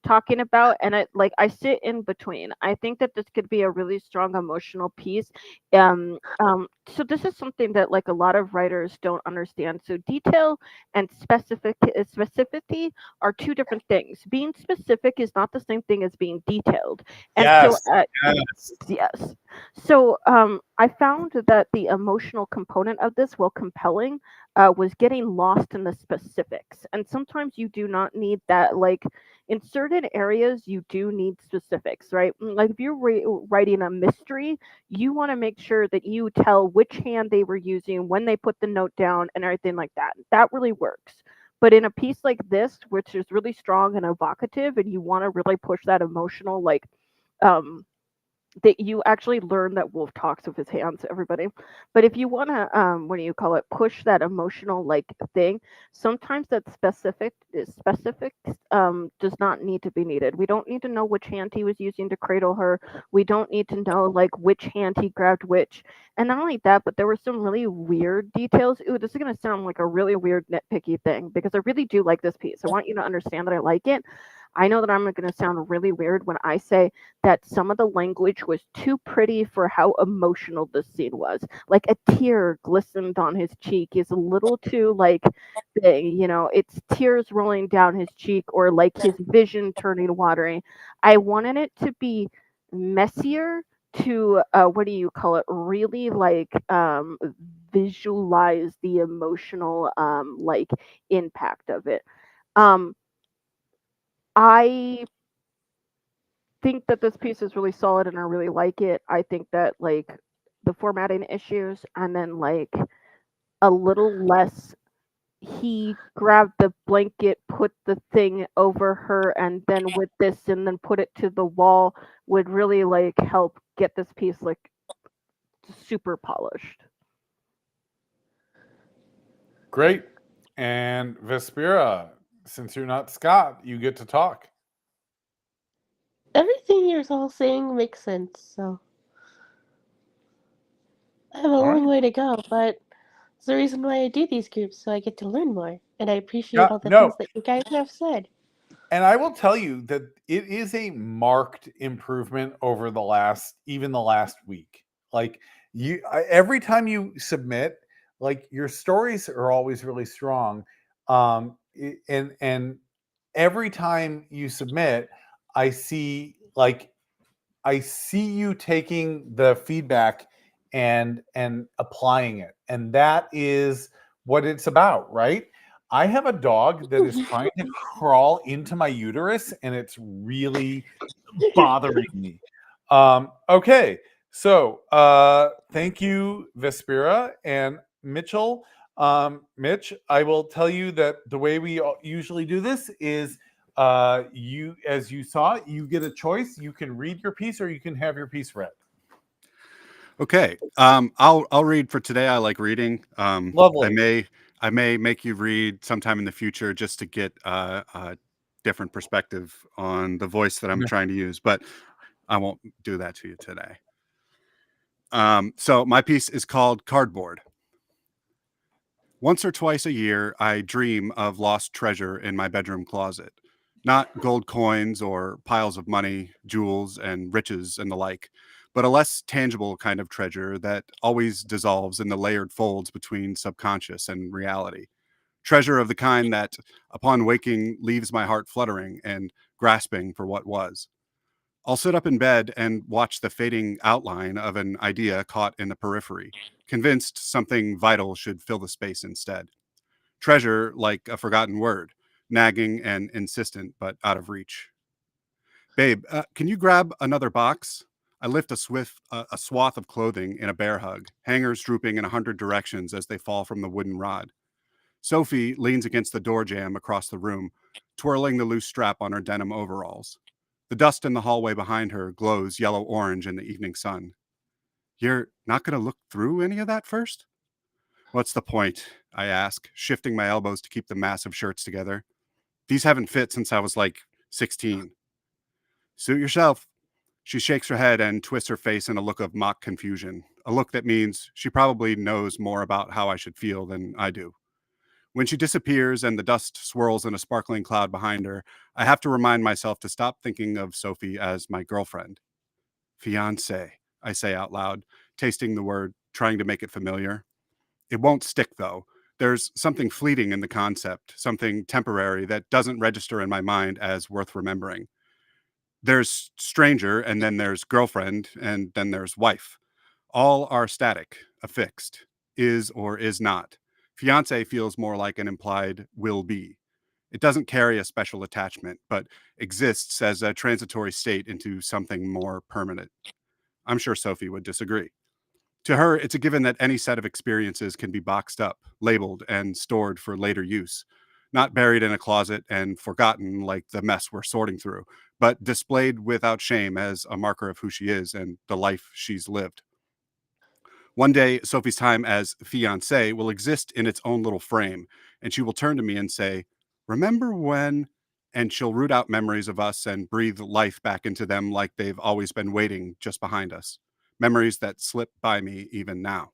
talking about, and I sit in between. I think that this could be a really strong emotional piece. So this is something that like a lot of writers don't understand. So detail and specificity are two different things. Being specific is not the same thing as being detailed. And so Yes. yes. So I found that the emotional component of this, while compelling, was getting lost in the specifics. And sometimes you do not need that. Like in certain areas, you do need specifics, right? Like if you're writing a mystery, you want to make sure that you tell which hand they were using, when they put the note down, and everything like that. That really works. But in a piece like this, which is really strong and evocative, and you want to really push that emotional, like, that you actually learn that Wolf talks with his hands, everybody. But if you want to, what do you call it, push that emotional like thing, sometimes that specific does not need to be needed. We don't need to know which hand he was using to cradle her. We don't need to know like which hand he grabbed which. And not only that, but there were some really weird details. Ooh, this is going to sound like a really weird nitpicky thing, because I really do like this piece. I want you to understand that I like it. I know that I'm going to sound really weird when I say that some of the language was too pretty for how emotional this scene was. Like a tear glistened on his cheek is a little too like big, it's tears rolling down his cheek, or like his vision turning watery. I wanted it to be messier to what do you call it, really like visualize the emotional like impact of it. I think that this piece is really solid and I really like it. I think that like the formatting issues, and then like a little less, he grabbed the blanket, put the thing over her, and then with this and then put it to the wall would really like help get this piece like super polished. Great. And Vespera, since you're not Scott, you get to talk. Everything you're all saying makes sense, so I have a All long right. way to go, but it's the reason why I do these groups, so I get to learn more. And I appreciate Yeah, all the no. things that you guys have said. And I will tell you that it is a marked improvement over even the last week. Like every time you submit, like your stories are always really strong. And every time you submit, I see like I see you taking the feedback and applying it. And that is what it's about, right? I have a dog that is trying to crawl into my uterus and it's really bothering me. Okay. So thank you, Vespera and Mitchell. Mitch, I will tell you that the way we usually do this is as you saw, you get a choice. You can read your piece or you can have your piece read. Okay. I'll read for today. I like reading. Lovely. I may make you read sometime in the future just to get a different perspective on the voice that I'm trying to use, but I won't do that to you today. So my piece is called Cardboard. Once or twice a year, I dream of lost treasure in my bedroom closet. Not gold coins or piles of money, jewels, and riches and the like, but a less tangible kind of treasure that always dissolves in the layered folds between subconscious and reality. treasure of the kind that, upon waking, leaves my heart fluttering and grasping for what was. I'll sit up in bed and watch the fading outline of an idea caught in the periphery, convinced something vital should fill the space instead. Treasure like a forgotten word, nagging and insistent but out of reach. Babe, can you grab another box? I lift a swath of clothing in a bear hug, hangers drooping in 100 directions as they fall from the wooden rod. Sophie leans against the door jamb across the room, twirling the loose strap on her denim overalls. The dust in the hallway behind her glows yellow-orange in the evening sun. You're not going to look through any of that first? What's the point? I ask, shifting my elbows to keep the massive shirts together. These haven't fit since I was like 16. Suit yourself. She shakes her head and twists her face in a look of mock confusion, a look that means she probably knows more about how I should feel than I do. When she disappears and the dust swirls in a sparkling cloud behind her, I have to remind myself to stop thinking of Sophie as my girlfriend. Fiancé, I say out loud, tasting the word, trying to make it familiar. It won't stick, though. There's something fleeting in the concept, something temporary that doesn't register in my mind as worth remembering. There's stranger, and then there's girlfriend, and then there's wife. All are static, affixed, is or is not. Fiance feels more like an implied will be. It doesn't carry a special attachment, but exists as a transitory state into something more permanent. I'm sure Sophie would disagree. To her, it's a given that any set of experiences can be boxed up, labeled, and stored for later use, not buried in a closet and forgotten like the mess we're sorting through, but displayed without shame as a marker of who she is and the life she's lived. One day, Sophie's time as fiancée will exist in its own little frame, and she will turn to me and say, "Remember when?" And she'll root out memories of us and breathe life back into them like they've always been waiting just behind us. Memories that slip by me even now.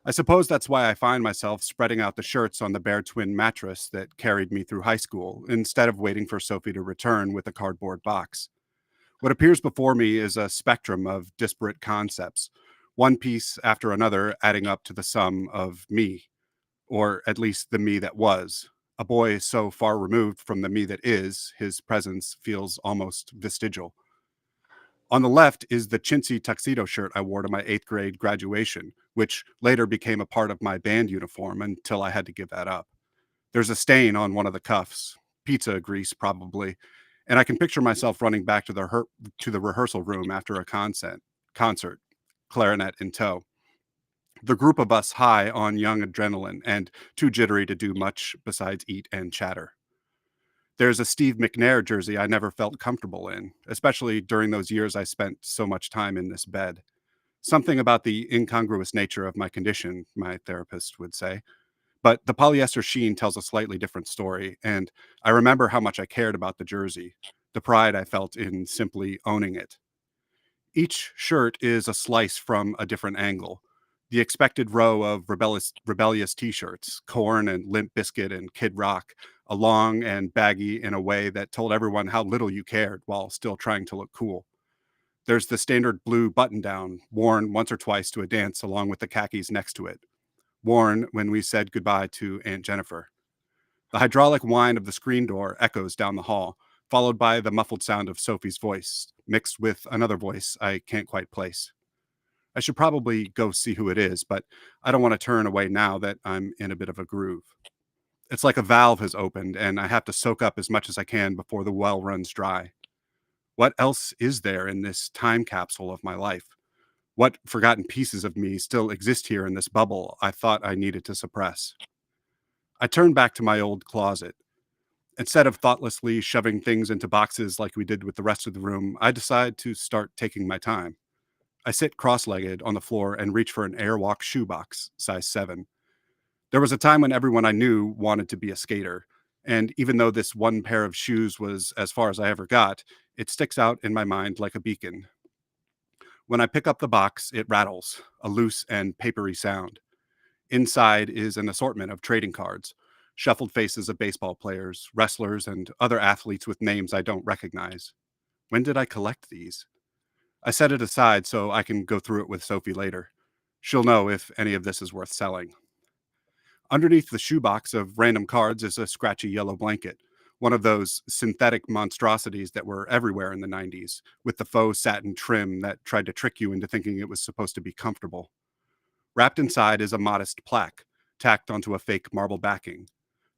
I suppose that's why I find myself spreading out the shirts on the bare twin mattress that carried me through high school, instead of waiting for Sophie to return with a cardboard box. What appears before me is a spectrum of disparate concepts, one piece after another adding up to the sum of me, or at least the me that was. A boy so far removed from the me that is, his presence feels almost vestigial. On the left is the chintzy tuxedo shirt I wore to my 8th grade graduation, which later became a part of my band uniform until I had to give that up. There's a stain on one of the cuffs, pizza grease probably, and I can picture myself running back to the rehearsal room after a concert, clarinet in tow. The group of us high on young adrenaline and too jittery to do much besides eat and chatter. There's a Steve McNair jersey I never felt comfortable in, especially during those years I spent so much time in this bed. Something about the incongruous nature of my condition, my therapist would say. But the polyester sheen tells a slightly different story, and I remember how much I cared about the jersey, the pride I felt in simply owning it. Each shirt is a slice from a different angle. The expected row of rebellious t-shirts, Corn and Limp Bizkit and Kid Rock, long and baggy in a way that told everyone how little you cared while still trying to look cool. There's the standard blue button-down, worn once or twice to a dance along with the khakis next to it, worn when we said goodbye to Aunt Jennifer. The hydraulic whine of the screen door echoes down the hall, followed by the muffled sound of Sophie's voice, mixed with another voice I can't quite place. I should probably go see who it is, but I don't want to turn away now that I'm in a bit of a groove. It's like a valve has opened, and I have to soak up as much as I can before the well runs dry. What else is there in this time capsule of my life? What forgotten pieces of me still exist here in this bubble I thought I needed to suppress? I turn back to my old closet. Instead of thoughtlessly shoving things into boxes like we did with the rest of the room, I decide to start taking my time. I sit cross-legged on the floor and reach for an Airwalk shoebox, size 7. There was a time when everyone I knew wanted to be a skater, and even though this one pair of shoes was as far as I ever got, it sticks out in my mind like a beacon. When I pick up the box, it rattles, a loose and papery sound. Inside is an assortment of trading cards, shuffled faces of baseball players, wrestlers, and other athletes with names I don't recognize. When did I collect these? I set it aside so I can go through it with Sophie later. She'll know if any of this is worth selling. Underneath the shoebox of random cards is a scratchy yellow blanket, one of those synthetic monstrosities that were everywhere in the 90s, with the faux satin trim that tried to trick you into thinking it was supposed to be comfortable. Wrapped inside is a modest plaque, tacked onto a fake marble backing.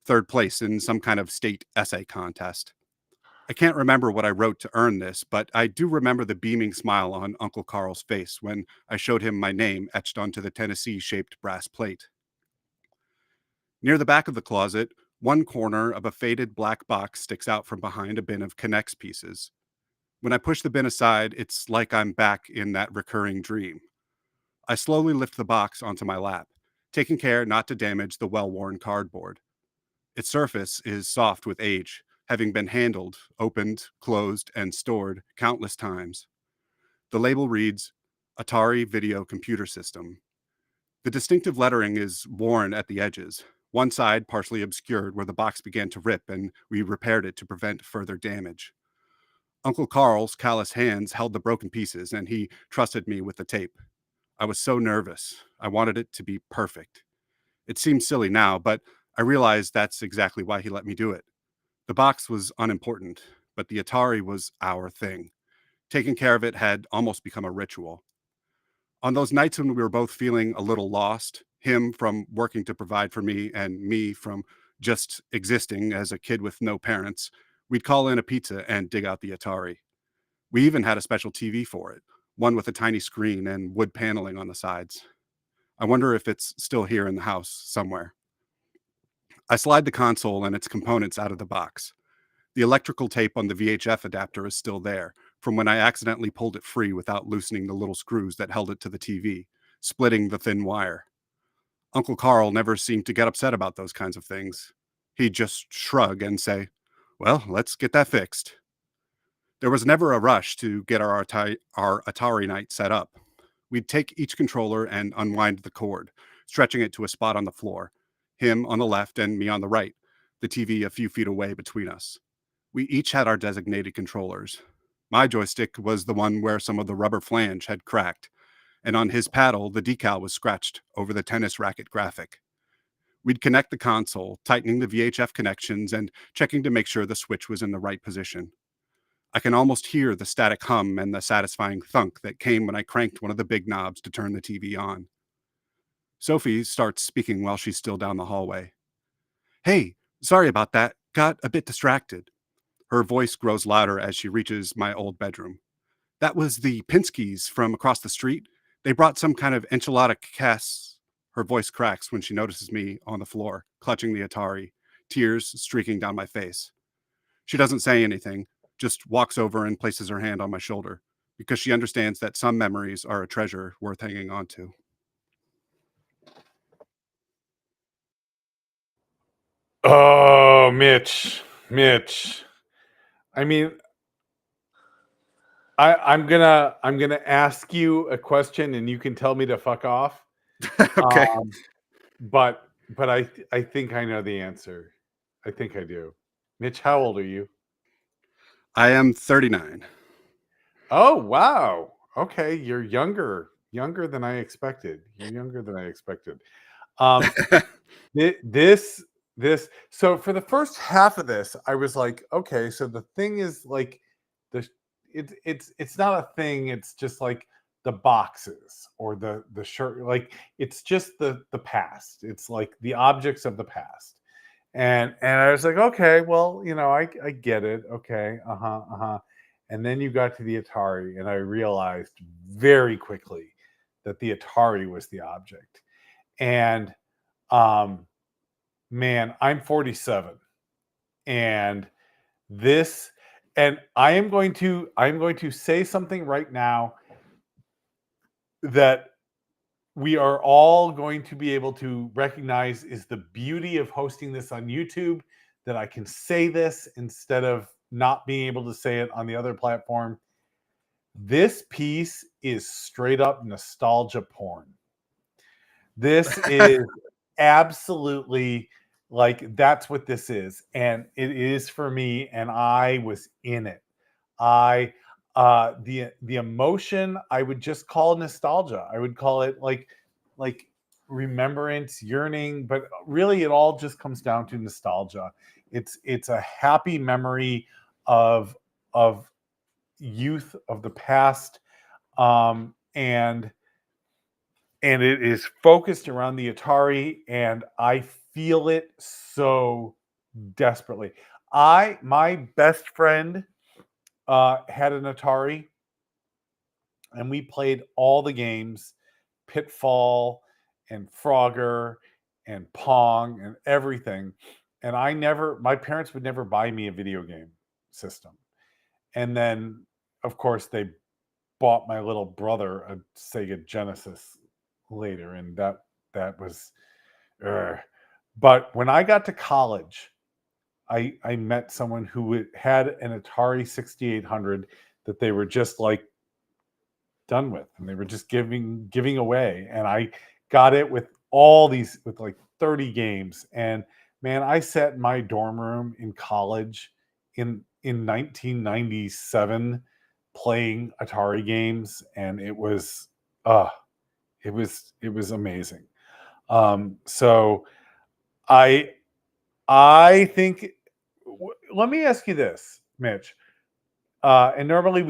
Third place in some kind of state essay contest. I can't remember what I wrote to earn this, but I do remember the beaming smile on Uncle Carl's face when I showed him my name etched onto the Tennessee-shaped brass plate. Near the back of the closet, one corner of a faded black box sticks out from behind a bin of K'NEX pieces. When I push the bin aside, it's like I'm back in that recurring dream. I slowly lift the box onto my lap, taking care not to damage the well-worn cardboard. Its surface is soft with age, having been handled, opened, closed, and stored countless times. The label reads, Atari Video Computer System. The distinctive lettering is worn at the edges, one side partially obscured where the box began to rip, and we repaired it to prevent further damage. Uncle Carl's callous hands held the broken pieces, and he trusted me with the tape. I was so nervous. I wanted it to be perfect. It seems silly now, but I realized that's exactly why he let me do it. The box was unimportant, but the Atari was our thing. Taking care of it had almost become a ritual. On those nights when we were both feeling a little lost, him from working to provide for me and me from just existing as a kid with no parents, we'd call in a pizza and dig out the Atari. We even had a special TV for it, one with a tiny screen and wood paneling on the sides. I wonder if it's still here in the house somewhere. I slide the console and its components out of the box. The electrical tape on the VHF adapter is still there, from when I accidentally pulled it free without loosening the little screws that held it to the TV, splitting the thin wire. Uncle Carl never seemed to get upset about those kinds of things. He'd just shrug and say, well, let's get that fixed. There was never a rush to get our Atari night set up. We'd take each controller and unwind the cord, stretching it to a spot on the floor, him on the left and me on the right, the TV a few feet away between us. We each had our designated controllers. My joystick was the one where some of the rubber flange had cracked, and on his paddle, the decal was scratched over the tennis racket graphic. We'd connect the console, tightening the VHF connections and checking to make sure the switch was in the right position. I can almost hear the static hum and the satisfying thunk that came when I cranked one of the big knobs to turn the TV on. Sophie starts speaking while she's still down the hallway. Hey, sorry about that. Got a bit distracted. Her voice grows louder as she reaches my old bedroom. That was the Pinskys from across the street. They brought some kind of enchilada casts. Her voice cracks when she notices me on the floor, clutching the Atari, tears streaking down my face. She doesn't say anything, just walks over and places her hand on my shoulder, because she understands that some memories are a treasure worth hanging on to. Oh, Mitch. I mean, I'm gonna ask you a question, and you can tell me to fuck off. Okay. But I think I know the answer. I think I do. Mitch, how old are you? I am 39. Oh, wow. Okay, you're younger than I expected. You're younger than I expected. Um, this so for the first half of this, I was like, okay, so the thing is like the it's not a thing. It's just like the boxes or the shirt. Like it's just the past. It's like the objects of the past. And I was like, okay, well, I get it. Okay, uh-huh. And then you got to the Atari, and I realized very quickly that the Atari was the object. And um, man, I'm 47, and this, and I'm going to say something right now that we are all going to be able to recognize is the beauty of hosting this on YouTube, that I can say this instead of not being able to say it on the other platform. This piece is straight up nostalgia porn. This is absolutely like that's what this is, and it is for me, and I was in it. I the emotion I would just call nostalgia. I would call it like remembrance, yearning, but really it all just comes down to nostalgia. It's a happy memory of of youth, of the past, and it is focused around the Atari, and I feel it so desperately. My best friend had an Atari, and we played all the games, Pitfall and Frogger and Pong and everything. And my parents would never buy me a video game system. And then, of course, they bought my little brother a Sega Genesis later, and that was, ugh. But when I got to college, I met someone who had an Atari 6800 that they were just like done with, and they were just giving away, and I got it with with like 30 games. And man, I sat in my dorm room in college in 1997 playing Atari games, and uh it was amazing. So I I think let me ask you this, Mitch. And normally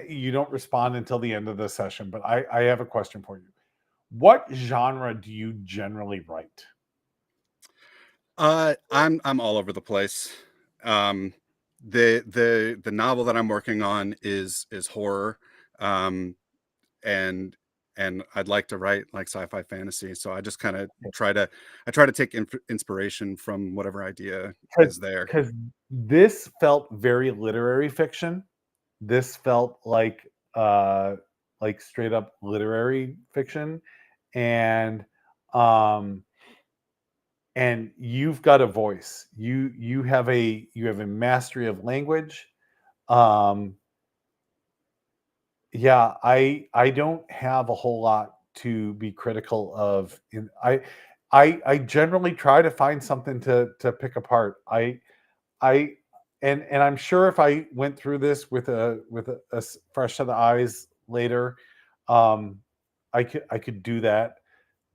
you don't respond until the end of the session, but I have a question for you. What genre do you generally write? I'm all over the place. Um, the novel that I'm working on is horror, um, and I'd like to write like sci-fi fantasy. So I just kind of try to take inspiration from whatever idea is there. Because this felt very literary fiction. This felt like straight up literary fiction, and um and you've got a voice. You have a mastery of language. Um, yeah, I don't have a whole lot to be critical of. I generally try to find something to pick apart. I and I'm sure if I went through this with a fresh set of eyes later, um, I could do that.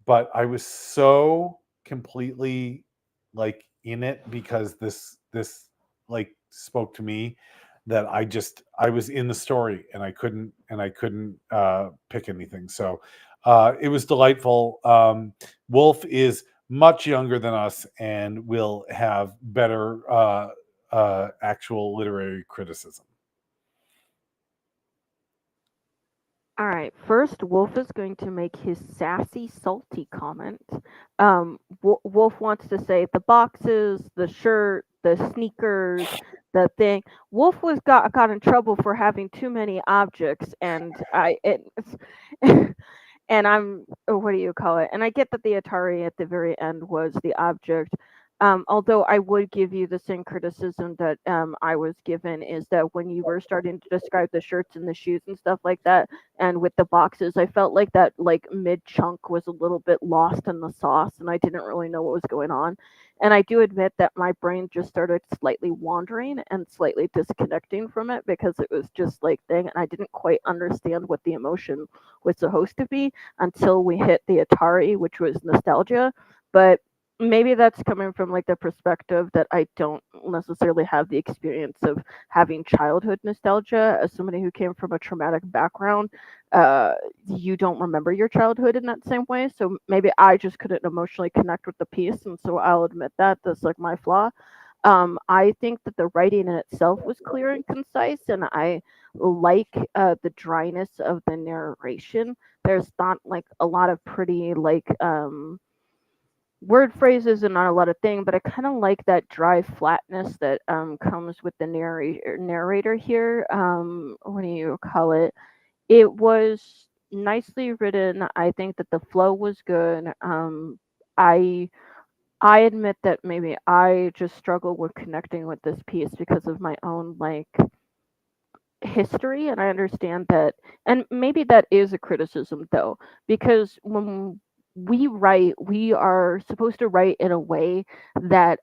But I was so completely like in it because this like spoke to me that I was in the story, and I couldn't pick anything. So it was delightful. Wolf is much younger than us and will have better actual literary criticism. All right, first, Wolf is going to make his sassy, salty comment. Wolf wants to say the boxes, the shirt, the sneakers, the thing. Wolf got in trouble for having too many objects, and and I'm what do you call it? And I get that the Atari at the very end was the object. Although I would give you the same criticism that I was given is that when you were starting to describe the shirts and the shoes and stuff like that, and with the boxes, I felt like that like mid chunk was a little bit lost in the sauce, and I didn't really know what was going on. And I do admit that my brain just started slightly wandering and slightly disconnecting from it because it was just like thing, and I didn't quite understand what the emotion was supposed to be until we hit the Atari, which was nostalgia. But maybe that's coming from like the perspective that I don't necessarily have the experience of having childhood nostalgia as somebody who came from a traumatic background. You don't remember your childhood in that same way, so maybe I just couldn't emotionally connect with the piece, and so I'll admit that that's like my flaw. I think that the writing in itself was clear and concise, and I like the dryness of the narration. There's not like a lot of pretty like word phrases and not a lot of thing, but I kind of like that dry flatness that comes with the narrator here. What do you call it? It was nicely written. I think that the flow was good. I I admit that maybe I just struggle with connecting with this piece because of my own like history, and I understand that, and maybe that is a criticism though, because when we write, we are supposed to write in a way that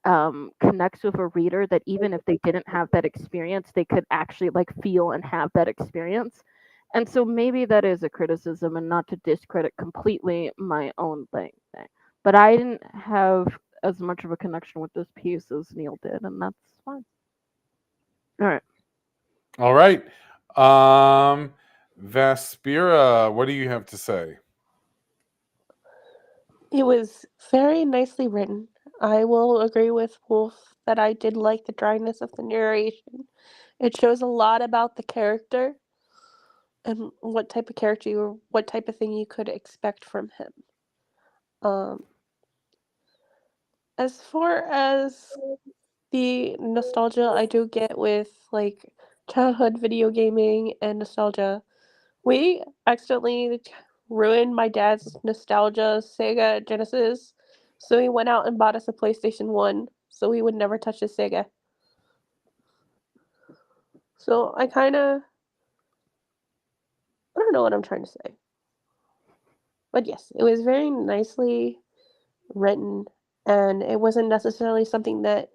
connects with a reader, that even if they didn't have that experience, they could actually like feel and have that experience. And so maybe that is a criticism, and not to discredit completely my own thing. But I didn't have as much of a connection with this piece as Neil did, and that's fine. All right. All right. Vaspira, what do you have to say? It was very nicely written. I will agree with Wolf that I did like the dryness of the narration. It shows a lot about the character and what type of character you, what type of thing you could expect from him. Um, as far as the nostalgia I do get with like childhood video gaming and nostalgia, we accidentally ruined my dad's nostalgia Sega Genesis, so he went out and bought us a PlayStation 1 so he would never touch his Sega. So I don't know what I'm trying to say. But yes, it was very nicely written, and it wasn't necessarily something that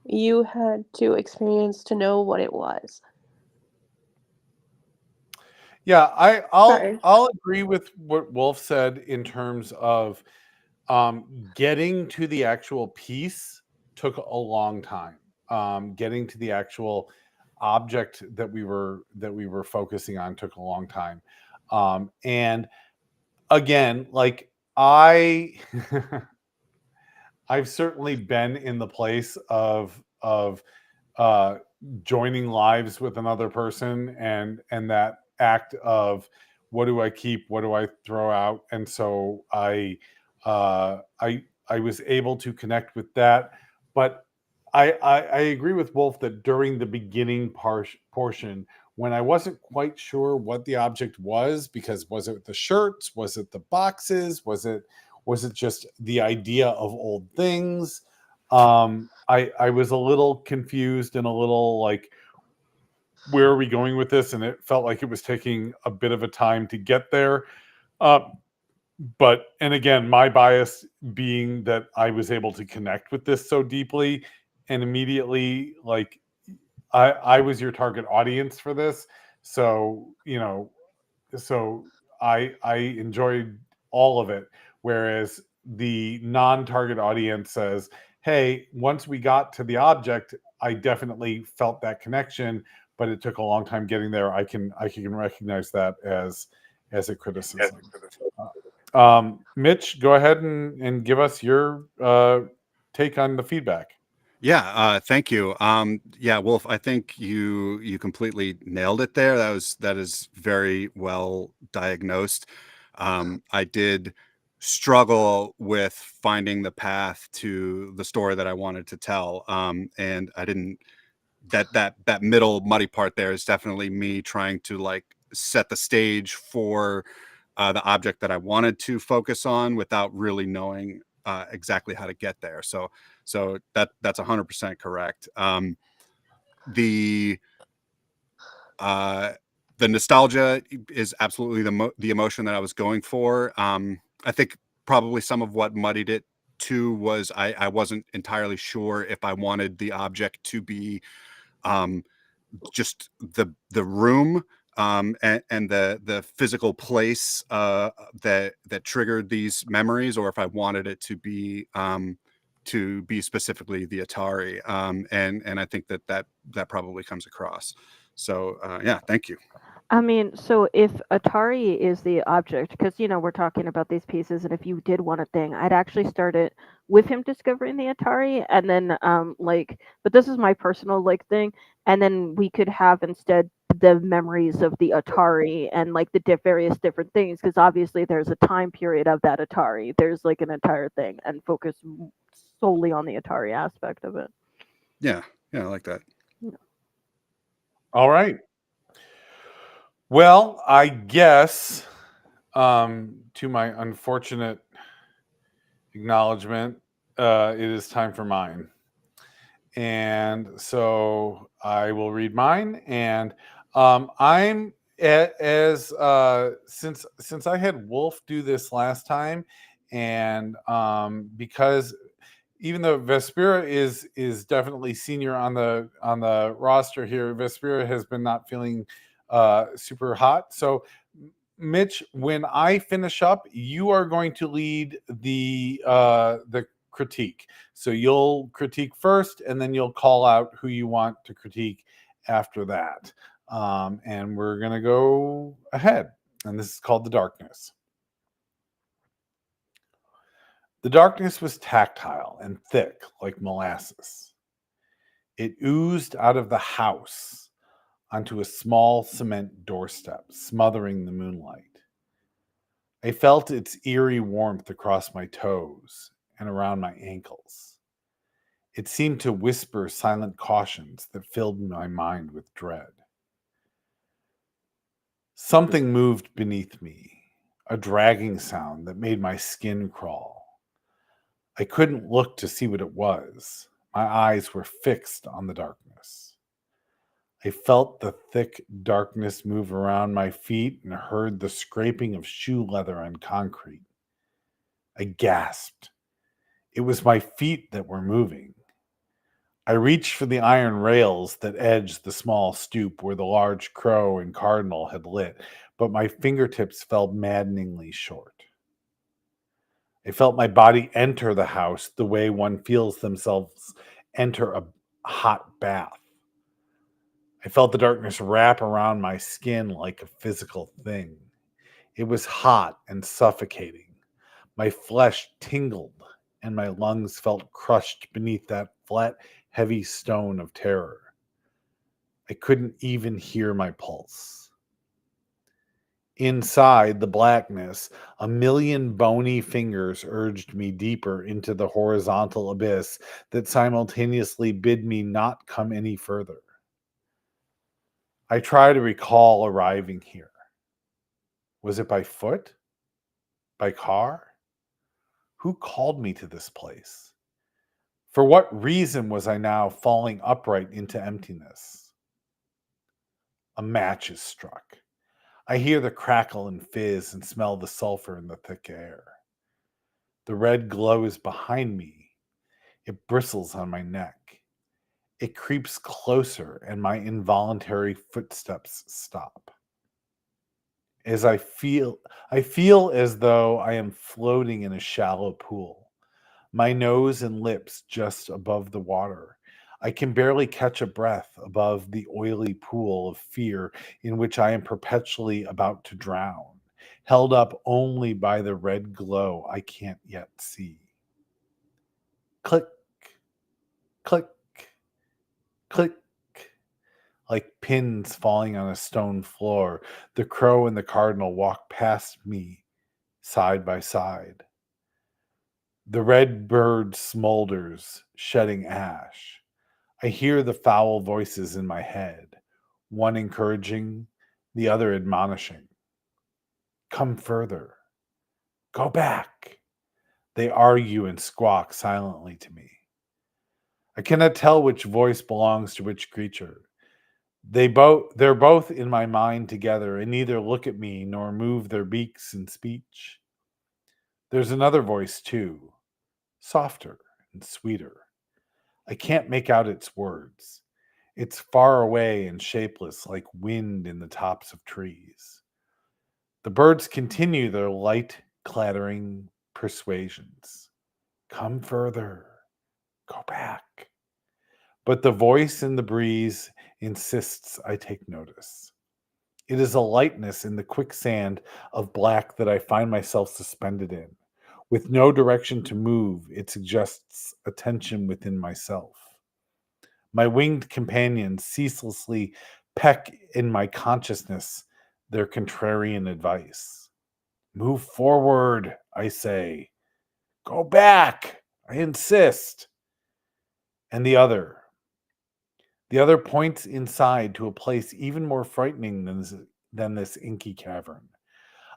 you had to experience to know what it was. Yeah, Sorry. I'll agree with what Wolf said in terms of getting to the actual piece took a long time. Getting to the actual object that we were focusing on took a long time. And again, like I I've certainly been in the place of uh, joining lives with another person, and that act of what do I keep, what do I throw out, and so I was able to connect with that, but I agree with Wolf that during the beginning portion, when I wasn't quite sure what the object was, because was it the shirts, was it the boxes, was it just the idea of old things? I was a little confused and a little like, where are we going with this? And it felt like it was taking a bit of a time to get there. Uh, but and again, my bias being that I was able to connect with this so deeply and immediately, like I was your target audience for this, so so I enjoyed all of it. Whereas the non-target audience says, "Hey, once we got to the object, I definitely felt that connection, but it took a long time getting there." I can recognize that as a criticism. Mitch, go ahead and give us your take on the feedback. Yeah, thank you. Yeah, Wolf, I think you completely nailed it there. That is very well diagnosed. I did struggle with finding the path to the story that I wanted to tell, and I didn't. That middle muddy part there is definitely me trying to like set the stage for the object that I wanted to focus on without really knowing exactly how to get there. So that's 100% correct. The uh, the nostalgia is absolutely the emotion that I was going for. I think probably some of what muddied it too was I wasn't entirely sure if I wanted the object to be um, just the room, and the physical place that triggered these memories, or if I wanted it to be specifically the Atari, and I think that probably comes across. So yeah, thank you. I mean, so if Atari is the object, because we're talking about these pieces, and if you did want a thing, I'd actually start it with him discovering the Atari, and then but this is my personal like thing, and then we could have instead the memories of the Atari and like the various different things, because obviously there's a time period of that Atari. There's like an entire thing, and focus solely on the Atari aspect of it. Yeah, yeah, I like that. All right. Well, I guess to my unfortunate acknowledgement, it is time for mine. And so I will read mine. And I'm as since I had Wolf do this last time, and because even though Vespera is definitely senior on the roster here, Vespera has been not feeling super hot. So, Mitch, when I finish up, you are going to lead the critique. So you'll critique first, and then you'll call out who you want to critique after that. And we're gonna go ahead. And this is called The Darkness. The darkness was tactile and thick like molasses. It oozed out of the house onto a small cement doorstep, smothering the moonlight. I felt its eerie warmth across my toes and around my ankles. It seemed to whisper silent cautions that filled my mind with dread. Something moved beneath me, a dragging sound that made my skin crawl. I couldn't look to see what it was. My eyes were fixed on the darkness. I felt the thick darkness move around my feet and heard the scraping of shoe leather on concrete. I gasped. It was my feet that were moving. I reached for the iron rails that edged the small stoop where the large crow and cardinal had lit, but my fingertips fell maddeningly short. I felt my body enter the house the way one feels themselves enter a hot bath. I felt the darkness wrap around my skin like a physical thing. It was hot and suffocating. My flesh tingled, and my lungs felt crushed beneath that flat, heavy stone of terror. I couldn't even hear my pulse. Inside the blackness, a million bony fingers urged me deeper into the horizontal abyss that simultaneously bid me not come any further. I try to recall arriving here. Was it by foot? By car? Who called me to this place? For what reason was I now falling upright into emptiness? A match is struck. I hear the crackle and fizz and smell the sulfur in the thick air. The red glow is behind me. It bristles on my neck. It creeps closer, and my involuntary footsteps stop. As I feel as though I am floating in a shallow pool, my nose and lips just above the water. I can barely catch a breath above the oily pool of fear in which I am perpetually about to drown, held up only by the red glow I can't yet see. Click, click, click. Like pins falling on a stone floor, the crow and the cardinal walk past me side by side. The red bird smolders, shedding ash. I hear the foul voices in my head, one encouraging, the other admonishing. Come further. Go back. They argue and squawk silently to me. I cannot tell which voice belongs to which creature. They're both in my mind together and neither look at me nor move their beaks in speech. There's another voice too, softer and sweeter. I can't make out its words. It's far away and shapeless like wind in the tops of trees. The birds continue their light, clattering persuasions. Come further. Go back. But the voice in the breeze insists I take notice. It is a lightness in the quicksand of black that I find myself suspended in. With no direction to move, it suggests a tension within myself. My winged companions ceaselessly peck in my consciousness their contrarian advice. Move forward, I say. Go back, I insist. And the other points inside to a place even more frightening than this inky cavern.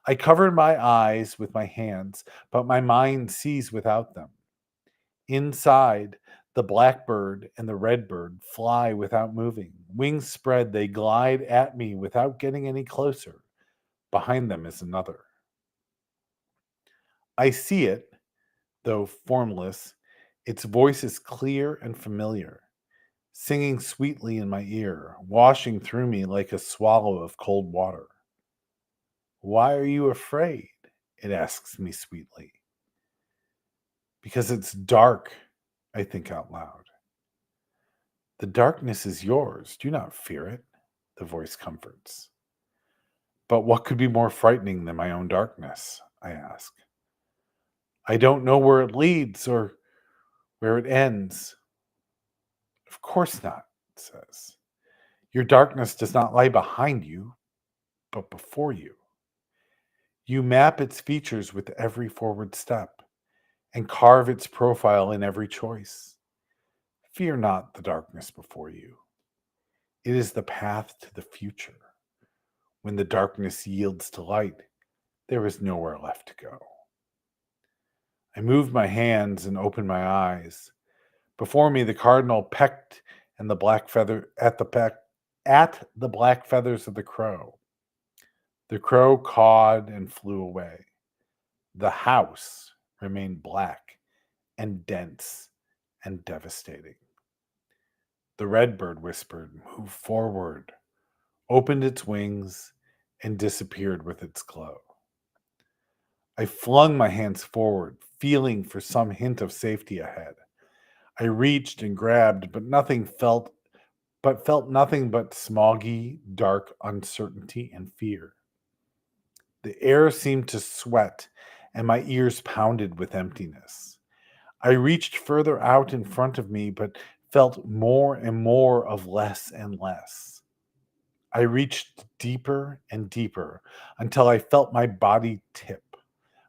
I covered my eyes with my hands, but my mind sees without them. Inside, the blackbird and the redbird fly without moving. Wings spread, they glide at me without getting any closer. Behind them is another. I see it, though formless. Its voice is clear and familiar. singing sweetly in my ear, washing through me like a swallow of cold water. Why are you afraid? It asks me sweetly. Because it's dark, I think out loud. The darkness is yours. Do not fear it, the voice comforts. But what could be more frightening than my own darkness? I ask. I don't know where it leads or where it ends. Of course not, it says. Your darkness does not lie behind you, but before you. You map its features with every forward step and carve its profile in every choice. Fear not the darkness before you. It is the path to the future. When the darkness yields to light, there is nowhere left to go. I moved my hands and opened my eyes. Before me, the cardinal pecked and the black feather at the black feathers of the crow. The crow cawed and flew away. The house remained black and dense and devastating. The redbird whispered, "Move forward," opened its wings, and disappeared with its glow. I flung my hands forward, feeling for some hint of safety ahead. I reached and grabbed, but felt nothing but smoggy, dark uncertainty and fear. The air seemed to sweat, and my ears pounded with emptiness. I reached further out in front of me, but felt more and more of less and less. I reached deeper and deeper until I felt my body tip.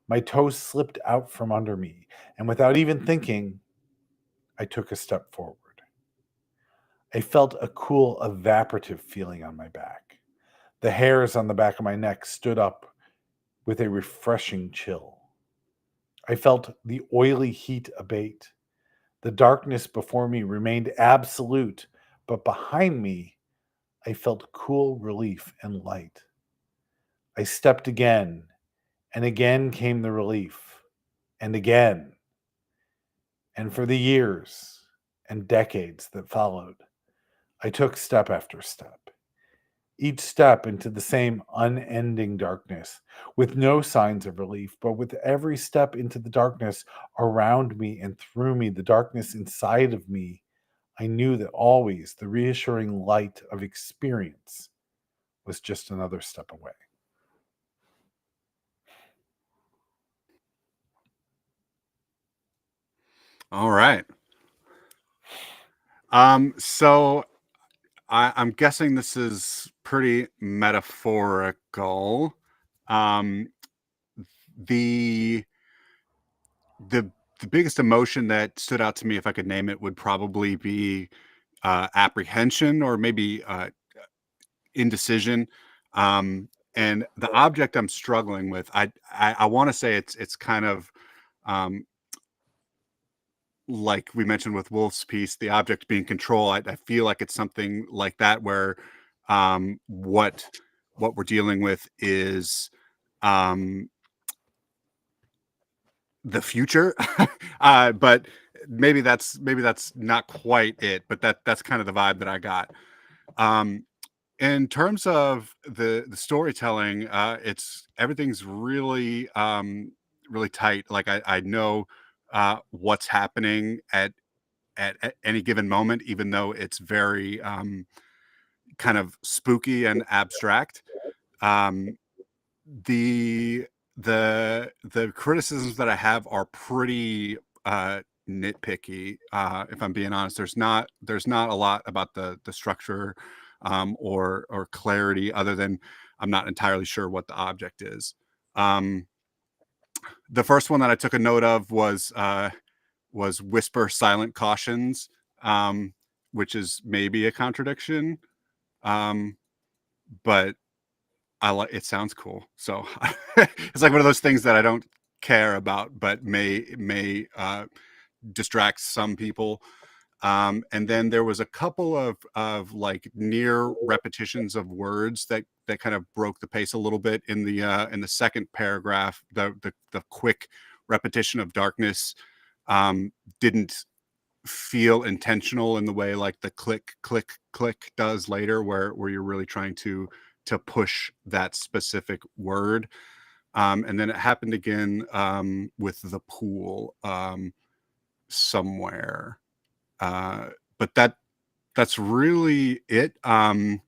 My toes slipped out from under me, and without even thinking, I took a step forward. I felt a cool, evaporative feeling on my back. The hairs on the back of my neck stood up with a refreshing chill. I felt the oily heat abate. The darkness before me remained absolute, but behind me, I felt cool relief and light. I stepped again, and again came the relief, and again. And for the years and decades that followed, I took step after step, each step into the same unending darkness, with no signs of relief, but with every step into the darkness around me and through me, the darkness inside of me, I knew that always the reassuring light of experience was just another step away. All right. So I'm guessing this is pretty metaphorical. Um, the the the biggest emotion that stood out to me, if I could name it, would probably be apprehension or maybe indecision. And the object I'm struggling with, I want to say it's kind of um, like we mentioned with Wolf's piece, the object being control. I feel like it's something like that, where what we're dealing with is um, the future. But maybe that's not quite it, but that's kind of the vibe that I got. Um, in terms of the storytelling, it's everything's really tight. Like I know what's happening at any given moment, even though it's very kind of spooky and abstract. Um, the the criticisms that I have are pretty nitpicky. If I'm being honest, there's not a lot about the structure or clarity, other than I'm not entirely sure what the object is. Um, the first one that I took a note of was whisper silent cautions, um, which is maybe a contradiction, um, but I like it. Sounds cool, so it's like one of those things that I don't care about, but may distract some people. And then there was a couple of like near repetitions of words that kind of broke the pace a little bit in the second paragraph. The quick repetition of darkness didn't feel intentional in the way like the click click click does later, where you're really trying to push that specific word. And then it happened again with the pool somewhere. But that's really it. I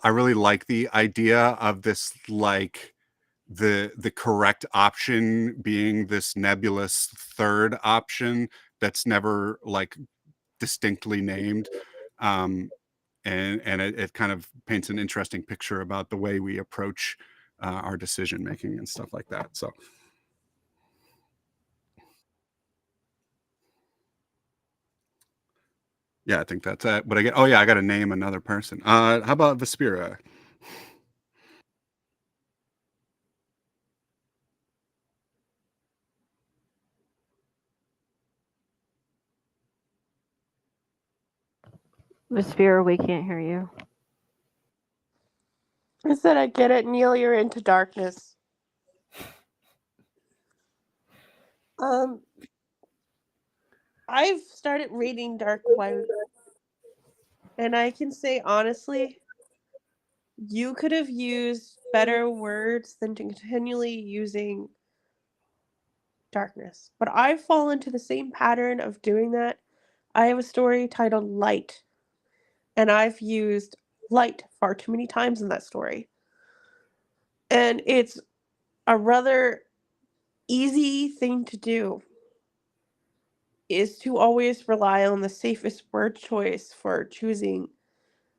really like the idea of this, like the correct option being this nebulous third option that's never like distinctly named. And it kind of paints an interesting picture about the way we approach our decision making and stuff like that. So yeah, I think that's it. But I got to name another person. How about Vespera? Vesphere, we can't hear you. I said I get it, Neil, you're into darkness. I've started reading Dark White, and I can say honestly, you could have used better words than continually using darkness. But I fall into the same pattern of doing that. I have a story titled Light, and I've used light far too many times in that story. And it's a rather easy thing to do, is to always rely on the safest word choice for choosing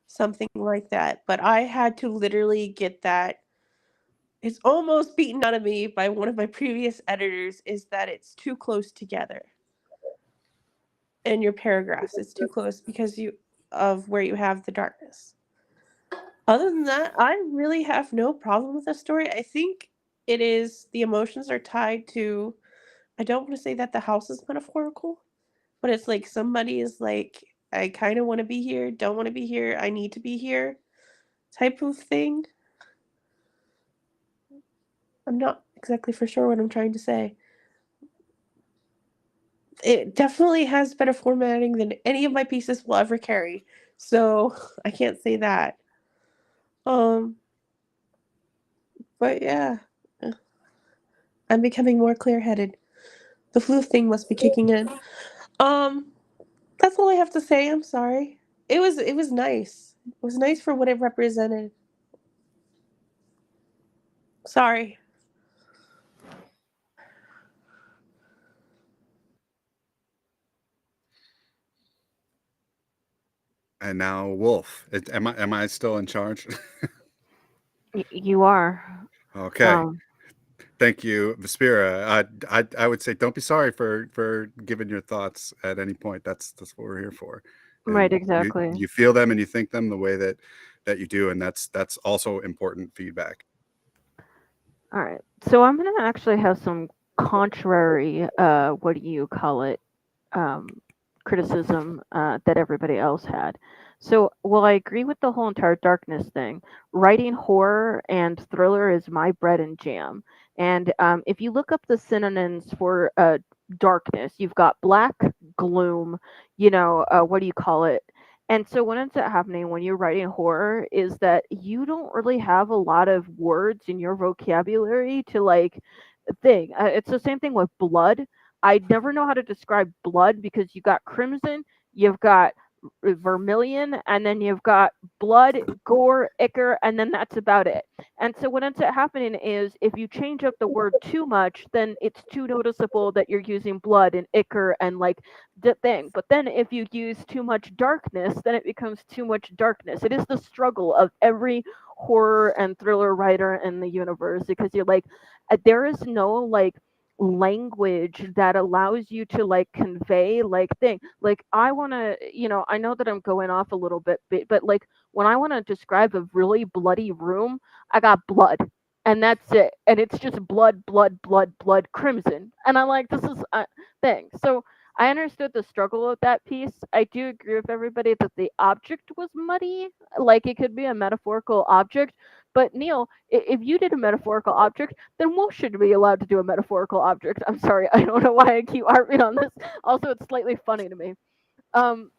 something like that. But I had to literally get that. It's almost beaten out of me by one of my previous editors, is that it's too close together in your paragraphs. It's too close because you of where you have the darkness. Other than that, I really have no problem with the story. I think it is the emotions are tied to, I don't want to say that the house is metaphorical, but it's like somebody is like, I kind of want to be here, don't want to be here, I need to be here type of thing. I'm not exactly for sure what I'm trying to say. It definitely has better formatting than any of my pieces will ever carry. So I can't say that. Um, but yeah, I'm becoming more clear-headed. The flu thing must be kicking in. Um, that's all I have to say. I'm sorry. It was nice. It was nice for what it represented. Sorry. And now Wolf. Am I still in charge? You are. Okay. Thank you, Vespera. I would say don't be sorry for giving your thoughts at any point. That's what we're here for. Right, And exactly. you feel them and you think them the way that you do, and that's also important feedback. All right. So I'm gonna actually have some contrary, what do you call it, criticism that everybody else had. So, while I agree with the whole entire darkness thing, writing horror and thriller is my bread and jam. And if you look up the synonyms for darkness, you've got black, gloom, what do you call it? And so, what ends up happening when you're writing horror is that you don't really have a lot of words in your vocabulary to like thing. It's the same thing with blood. I never know how to describe blood because you got crimson, you've got vermilion, and then you've got blood, gore, ichor, and then that's about it. And so what ends up happening is if you change up the word too much, then it's too noticeable that you're using blood and ichor and like the thing. But then if you use too much darkness, then it becomes too much darkness. It is the struggle of every horror and thriller writer in the universe because you're like, there is no like language that allows you to like convey like thing like I want to I know that I'm going off a little bit but like when I want to describe a really bloody room, I got blood and that's it, and it's just blood, blood, blood, blood, crimson, and I'm like, this is a thing. So I understood the struggle of that piece. I do agree with everybody that the object was muddy, like it could be a metaphorical object. But Neil, if you did a metaphorical object, then Wolf should be allowed to do a metaphorical object. I'm sorry, I don't know why I keep harping on this. Also, it's slightly funny to me. Um,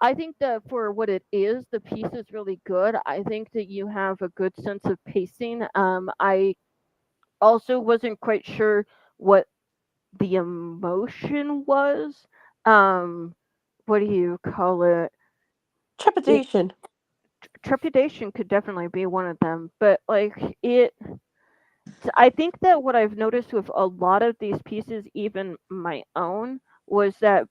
I think that for what it is, the piece is really good. I think that you have a good sense of pacing. I also wasn't quite sure what the emotion was. Um, what do you call it? It Trepidation. trepidation could definitely be one of them, but like it I think that what I've noticed with a lot of these pieces, even my own, was that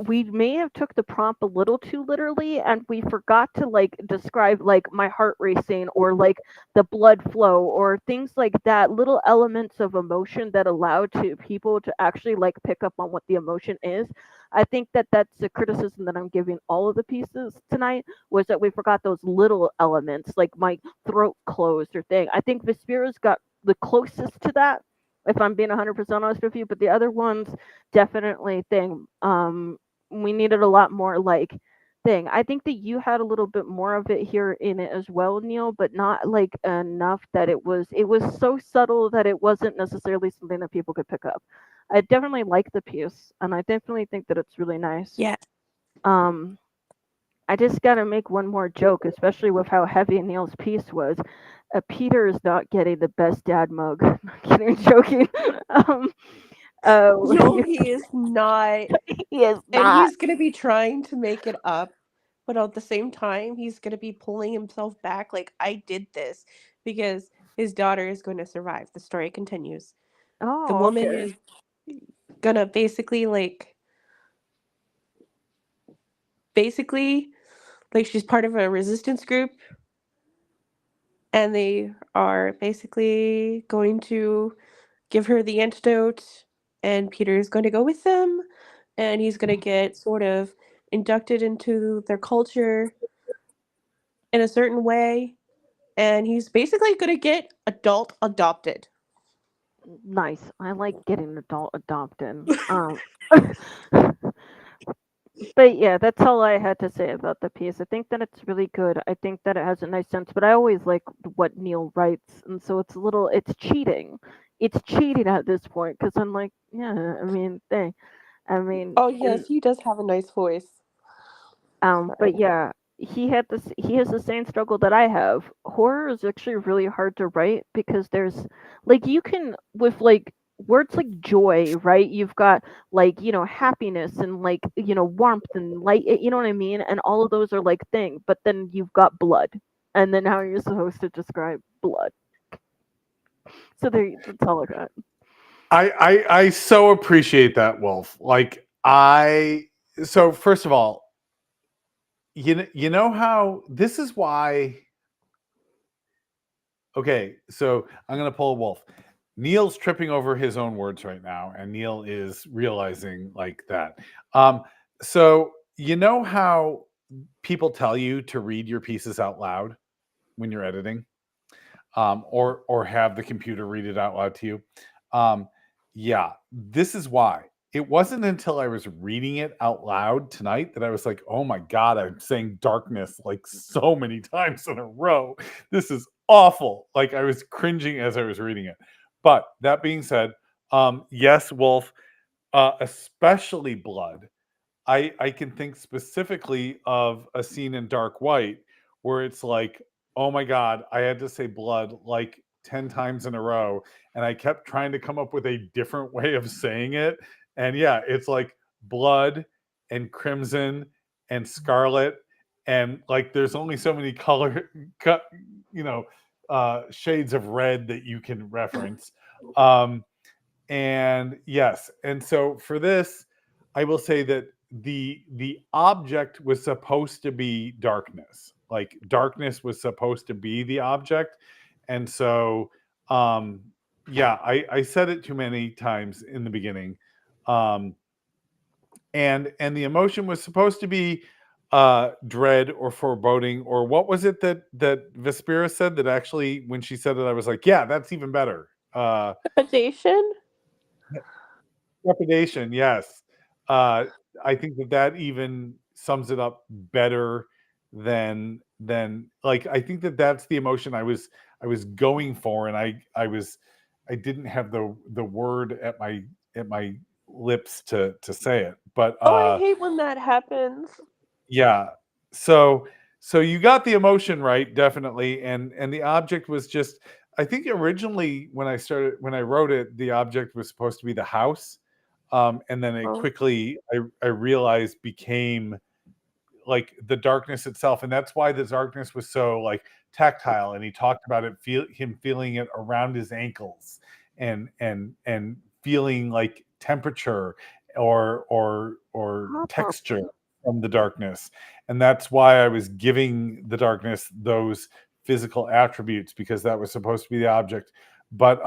we may have took the prompt a little too literally, and we forgot to like describe like my heart racing or like the blood flow or things like that, little elements of emotion that allow to people to actually like pick up on what the emotion is. I think that that's a criticism that I'm giving all of the pieces tonight, was that we forgot those little elements like my throat closed or thing. I think Vespera's got the closest to that, if I'm being 100% honest with you. But the other ones definitely thing. We needed a lot more like thing. I think that you had a little bit more of it here in it as well, Neil, but not like enough that it was so subtle that it wasn't necessarily something that people could pick up. I definitely like the piece, and I definitely think that it's really nice. Yes. Um, I just got to make one more joke, especially with how heavy Neil's piece was. Peter is not getting the best dad mug. Not kidding, joking. um, No, he is not. he is And not. he's gonna be trying to make it up, but at the same time, he's gonna be pulling himself back like, I did this because his daughter is going to survive. The story continues. The Oh, woman okay. is gonna basically, like, she's part of a resistance group, and they are basically going to give her the antidote, and Peter is going to go with them, and he's going to get sort of inducted into their culture in a certain way, and he's basically going to get adult adopted. Nice. I like getting adult adopted. But yeah, that's all I had to say about the piece. I think that it's really good. I think that it has a nice sense, but I always like what Neil writes, and so it's cheating. It's cheating at this point because I'm like, yeah, I mean, I mean, Oh, yes, he does have a nice voice. but yeah, he has the same struggle that I have. Horror is actually really hard to write because there's like you can with like words like joy, right? You've got like, happiness and like, warmth and light, you know what I mean? And all of those are like thing, but then you've got blood. And then how you're supposed to describe blood. So that's all I got. I so appreciate that, Wolf. Like so first of all, you know how this is why. Okay, so I'm gonna pull a Wolf. Neil's tripping over his own words right now, and Neil is realizing like that. So you know how people tell you to read your pieces out loud when you're editing, or have the computer read it out loud to you. Yeah, this is why. It wasn't until I was reading it out loud tonight that I was like, oh my God, I'm saying darkness like so many times in a row. This is awful. Like I was cringing as I was reading it. But that being said, yes, Wolf, especially blood. I can think specifically of a scene in Dark White where it's like, oh my God, I had to say blood like 10 times in a row. And I kept trying to come up with a different way of saying it. And yeah, it's like blood and crimson and scarlet. And like there's only so many you know, shades of red that you can reference. And yes, and so for this, I will say that the object was supposed to be darkness. Like darkness was supposed to be the object. And so yeah, I said it too many times in the beginning. Um and the emotion was supposed to be dread or foreboding, or what was it that Vespera said that actually when she said it I was like, yeah, that's even better. Trepidation? Trepidation, yes. I think that even sums it up better than like I think that's the emotion I was going for, and I didn't have the word at my lips to say it, but Oh, I hate when that happens. yeah. So so you got the emotion right, definitely, and the object was just. I think originally when I wrote it, the object was supposed to be the house, and then it Oh, quickly I realized became like the darkness itself, and that's why the darkness was so like tactile, and he talked about him feeling it around his ankles, and feeling like temperature or Oh, texture from the darkness, and that's why I was giving the darkness those physical attributes, because that was supposed to be the object. But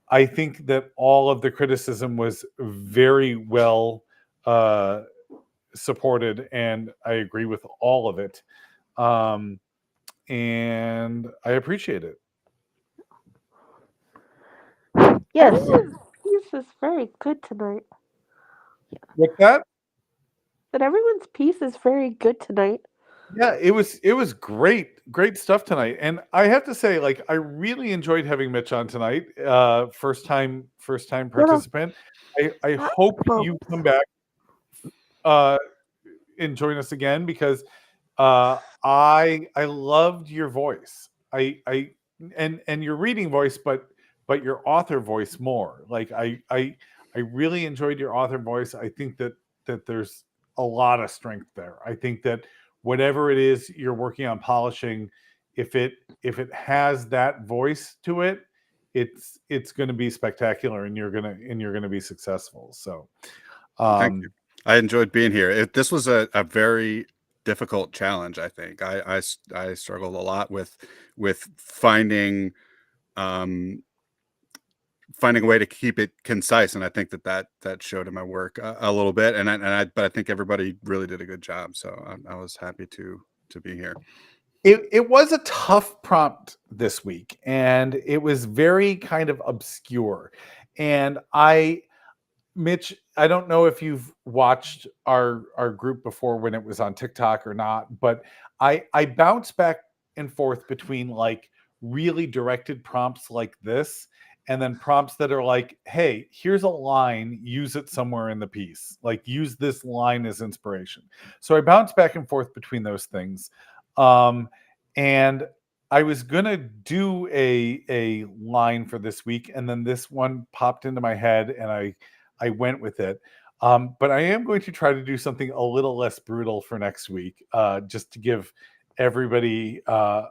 I think that all of the criticism was very well uh supported, and I agree with all of it. Um, and I appreciate it. yes. everyone's piece is very good tonight. With that, But everyone's piece is very good tonight. yeah, it was great stuff tonight. And I have to say, like, I really enjoyed having Mitch on tonight. First time Yeah, participant. I that hope you folks. come back uh and join us again, because I loved your voice. I and your reading voice, but your author voice more. Like I really enjoyed your author voice. I think that there's a lot of strength there. I think that whatever it is you're working on polishing, if it has that voice to it, it's going to be spectacular, and you're going to be successful. So Thank you. um I enjoyed being here. This was a very difficult challenge. I think I struggled a lot with um, finding a way to keep it concise, and I think that showed in my work a little bit. But I think everybody really did a good job. So I was happy to be here. it was a tough prompt this week, and it was very kind of obscure. And Mitch, I don't know if you've watched our group before when it was on TikTok or not, but I bounce back and forth between like really directed prompts like this, and then prompts that are like, hey, here's a line, use it somewhere in the piece. Like, use this line as inspiration. So I bounce back and forth between those things. Um, and I was gonna do a line for this week, and then this one popped into my head, and I went with it. But I am going to try to do something a little less brutal for next week, just to give everybody a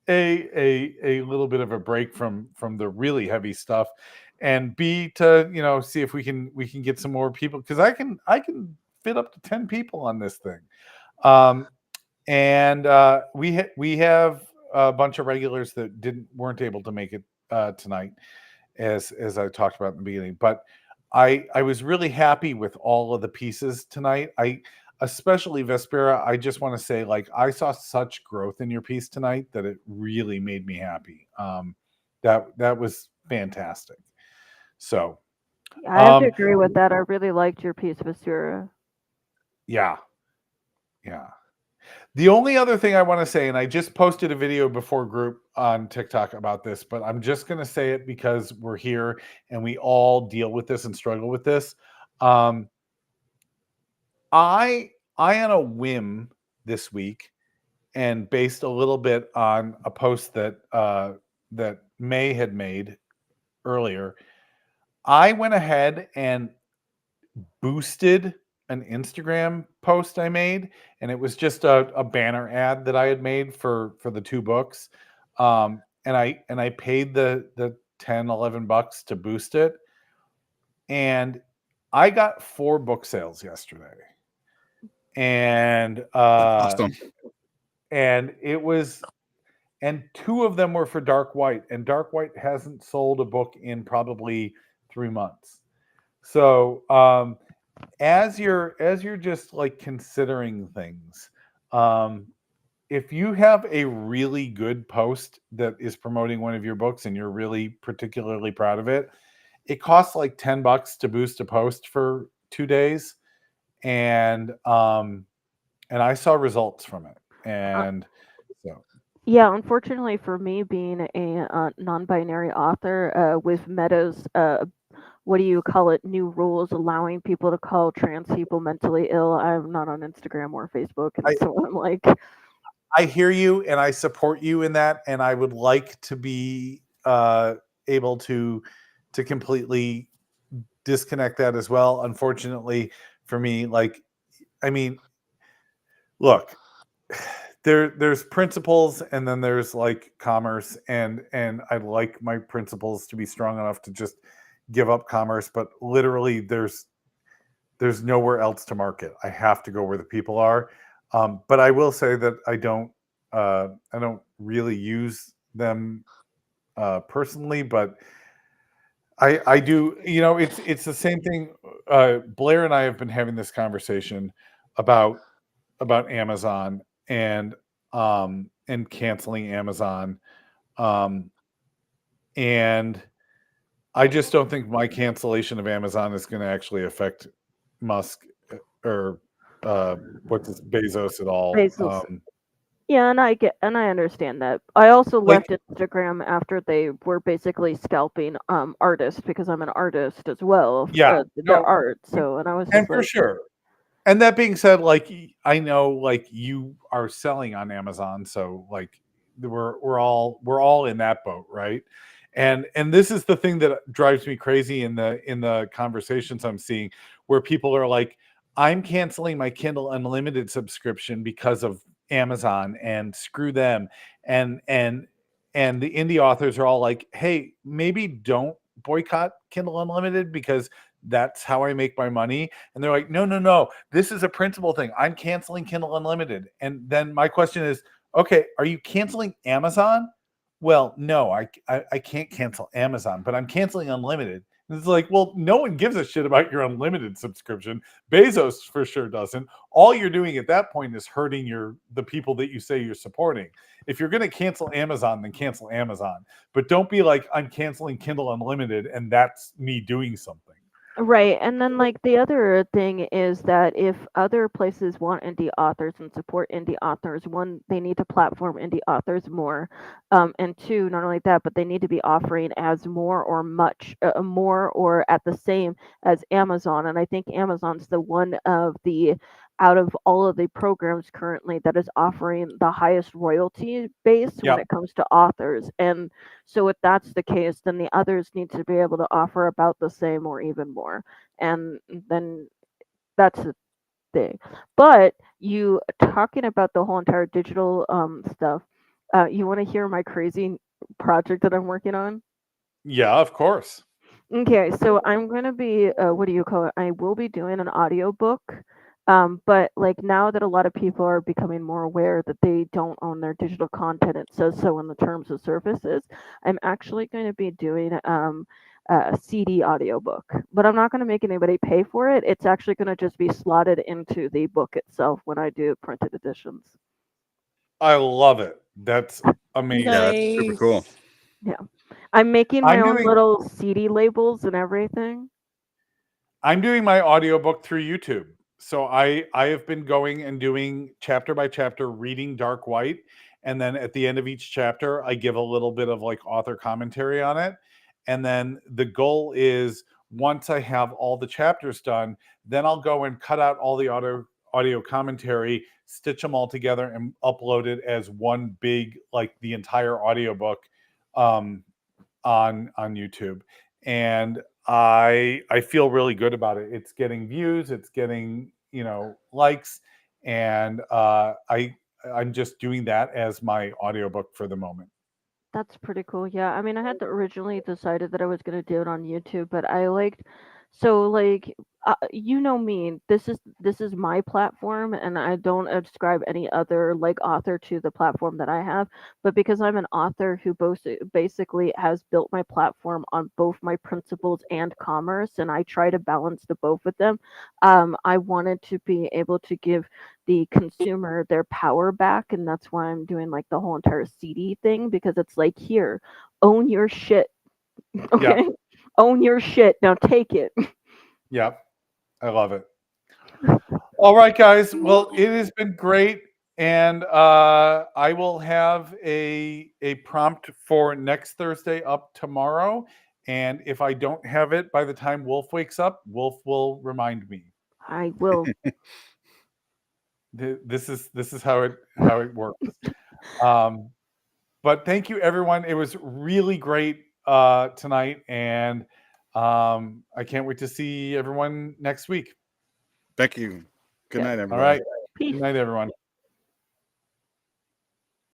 little bit of a break from the really heavy stuff, and B, to see if we can get some more people, because I can fit up to 10 people on this thing. Um, and we have a bunch of regulars that weren't able to make it tonight, as I talked about in the beginning. But I was really happy with all of the pieces tonight. I especially Vespera. I just want to say, like, I saw such growth in your piece tonight that it really made me happy. That was fantastic. So I have to um, agree with that. I really liked your piece, Visura. yeah, yeah. The only other thing I want to say, and I just posted a video before group on TikTok about this, but I'm just going to say it because we're here and we all deal with this and struggle with this. Um, I on a whim this week, and based a little bit on a post that May had made earlier, I went ahead and boosted an Instagram post I made, and it was just a banner ad that I had made for the two books. And I paid the 10-11 bucks to boost it, and I got 4 book sales yesterday. And Awesome. it was, and 2 of them were for Dark White, and Dark White hasn't sold a book in probably 3 months. So as you're just like considering things, um if you have a really good post that is promoting one of your books and you're really particularly proud of it, it costs like 10 bucks to boost a post for 2 days, and I saw results from it. Uh, And so yeah, unfortunately for me, being a non-binary author, with Meta's what do you call it, new rules allowing people to call trans people mentally ill, I'm not on Instagram or Facebook, and I so I'm like, I hear you and I support you in that, and I would like to be able to completely disconnect that as well. Unfortunately for me, like, I mean, look, there's principles and then there's like commerce, and I like my principles to be strong enough to just give up commerce, but literally there's nowhere else to market. I have to go where the people are. But I will say that I don't really use them personally, but I do. You know, it's the same thing. Blair and I have been having this conversation about Amazon and canceling Amazon, um, and I just don't think my cancellation of Amazon is going to actually affect Musk or what's his Bezos at all. Bezos. Yeah, and I understand that. I also Like, left Instagram after they were basically scalping artists, because I'm an artist as well of yeah, their no, art. So, and I was and just for like, sure. And that being said, like, I know like you are selling on Amazon, so like we're all in that boat, right? And this is the thing that drives me crazy in the conversations I'm seeing, where people are like, I'm canceling my Kindle Unlimited subscription because of Amazon, and screw them. And the indie authors are all like, hey, maybe don't boycott Kindle Unlimited because that's how I make my money. And they're like, no, no, no, this is a principle thing. I'm canceling Kindle Unlimited. And then my question is, okay, are you canceling Amazon? Well, no, I can't cancel Amazon, but I'm canceling Unlimited. And it's like, well, no one gives a shit about your Unlimited subscription. Bezos for sure doesn't. All you're doing at that point is hurting the people that you say you're supporting. If you're going to cancel Amazon, then cancel Amazon. But don't be like, I'm canceling Kindle Unlimited and that's me doing something. right. And then, like, the other thing is that if other places want indie authors and support indie authors, one, they need to platform indie authors more. And two, not only that, but they need to be offering as more or much more or at the same as Amazon. And I think Amazon's the one of the, out of all of the programs currently, that is offering the highest royalty base when Yep. it comes to authors. And so if that's the case, then the others need to be able to offer about the same or even more. And then that's the thing. But you talking about the whole entire digital stuff, you want to hear my crazy project that I'm working on? Yeah, of course. Okay, so I'm gonna be what do you call it? I will be doing an audiobook. But like, now that a lot of people are becoming more aware that they don't own their digital content, it says so in the terms of services, I'm actually going to be doing a CD audiobook. But I'm not going to make anybody pay for it. It's actually going to just be slotted into the book itself when I do printed editions. I love it. That's amazing. Yeah, that's super cool. Nice. Yeah. I'm making my I'm own doing little CD labels and everything. I'm doing my audiobook through YouTube. So I have been going and doing chapter by chapter reading Dark White, and then at the end of each chapter I give a little bit of like author commentary on it. And then the goal is, once I have all the chapters done, then I'll go and cut out all the audio commentary, stitch them all together and upload it as one big, like the entire audiobook um on YouTube. And I feel really good about it. It's getting views, it's getting, likes, and I'm just doing that as my audiobook for the moment. That's pretty cool. Yeah, I mean, I had originally decided that I was gonna do it on YouTube, but I liked, so like, you know me. This is my platform, and I don't ascribe any other like author to the platform that I have. But because I'm an author who basically has built my platform on both my principles and commerce, and I try to balance the both of them. I wanted to be able to give the consumer their power back, and that's why I'm doing like the whole entire CD thing, because it's like, here, own your shit. Yeah, Okay, own your shit, now take it. yeah, I love it. All right, guys. Well, it has been great, and I will have a prompt for next Thursday up tomorrow. And if I don't have it by the time Wolf wakes up, Wolf will remind me. I will. This is how it works. But thank you, everyone. It was really great tonight, and I can't wait to see everyone next week. Thank you. Good Yeah. night, All everybody. right. Peace. Good night, everyone.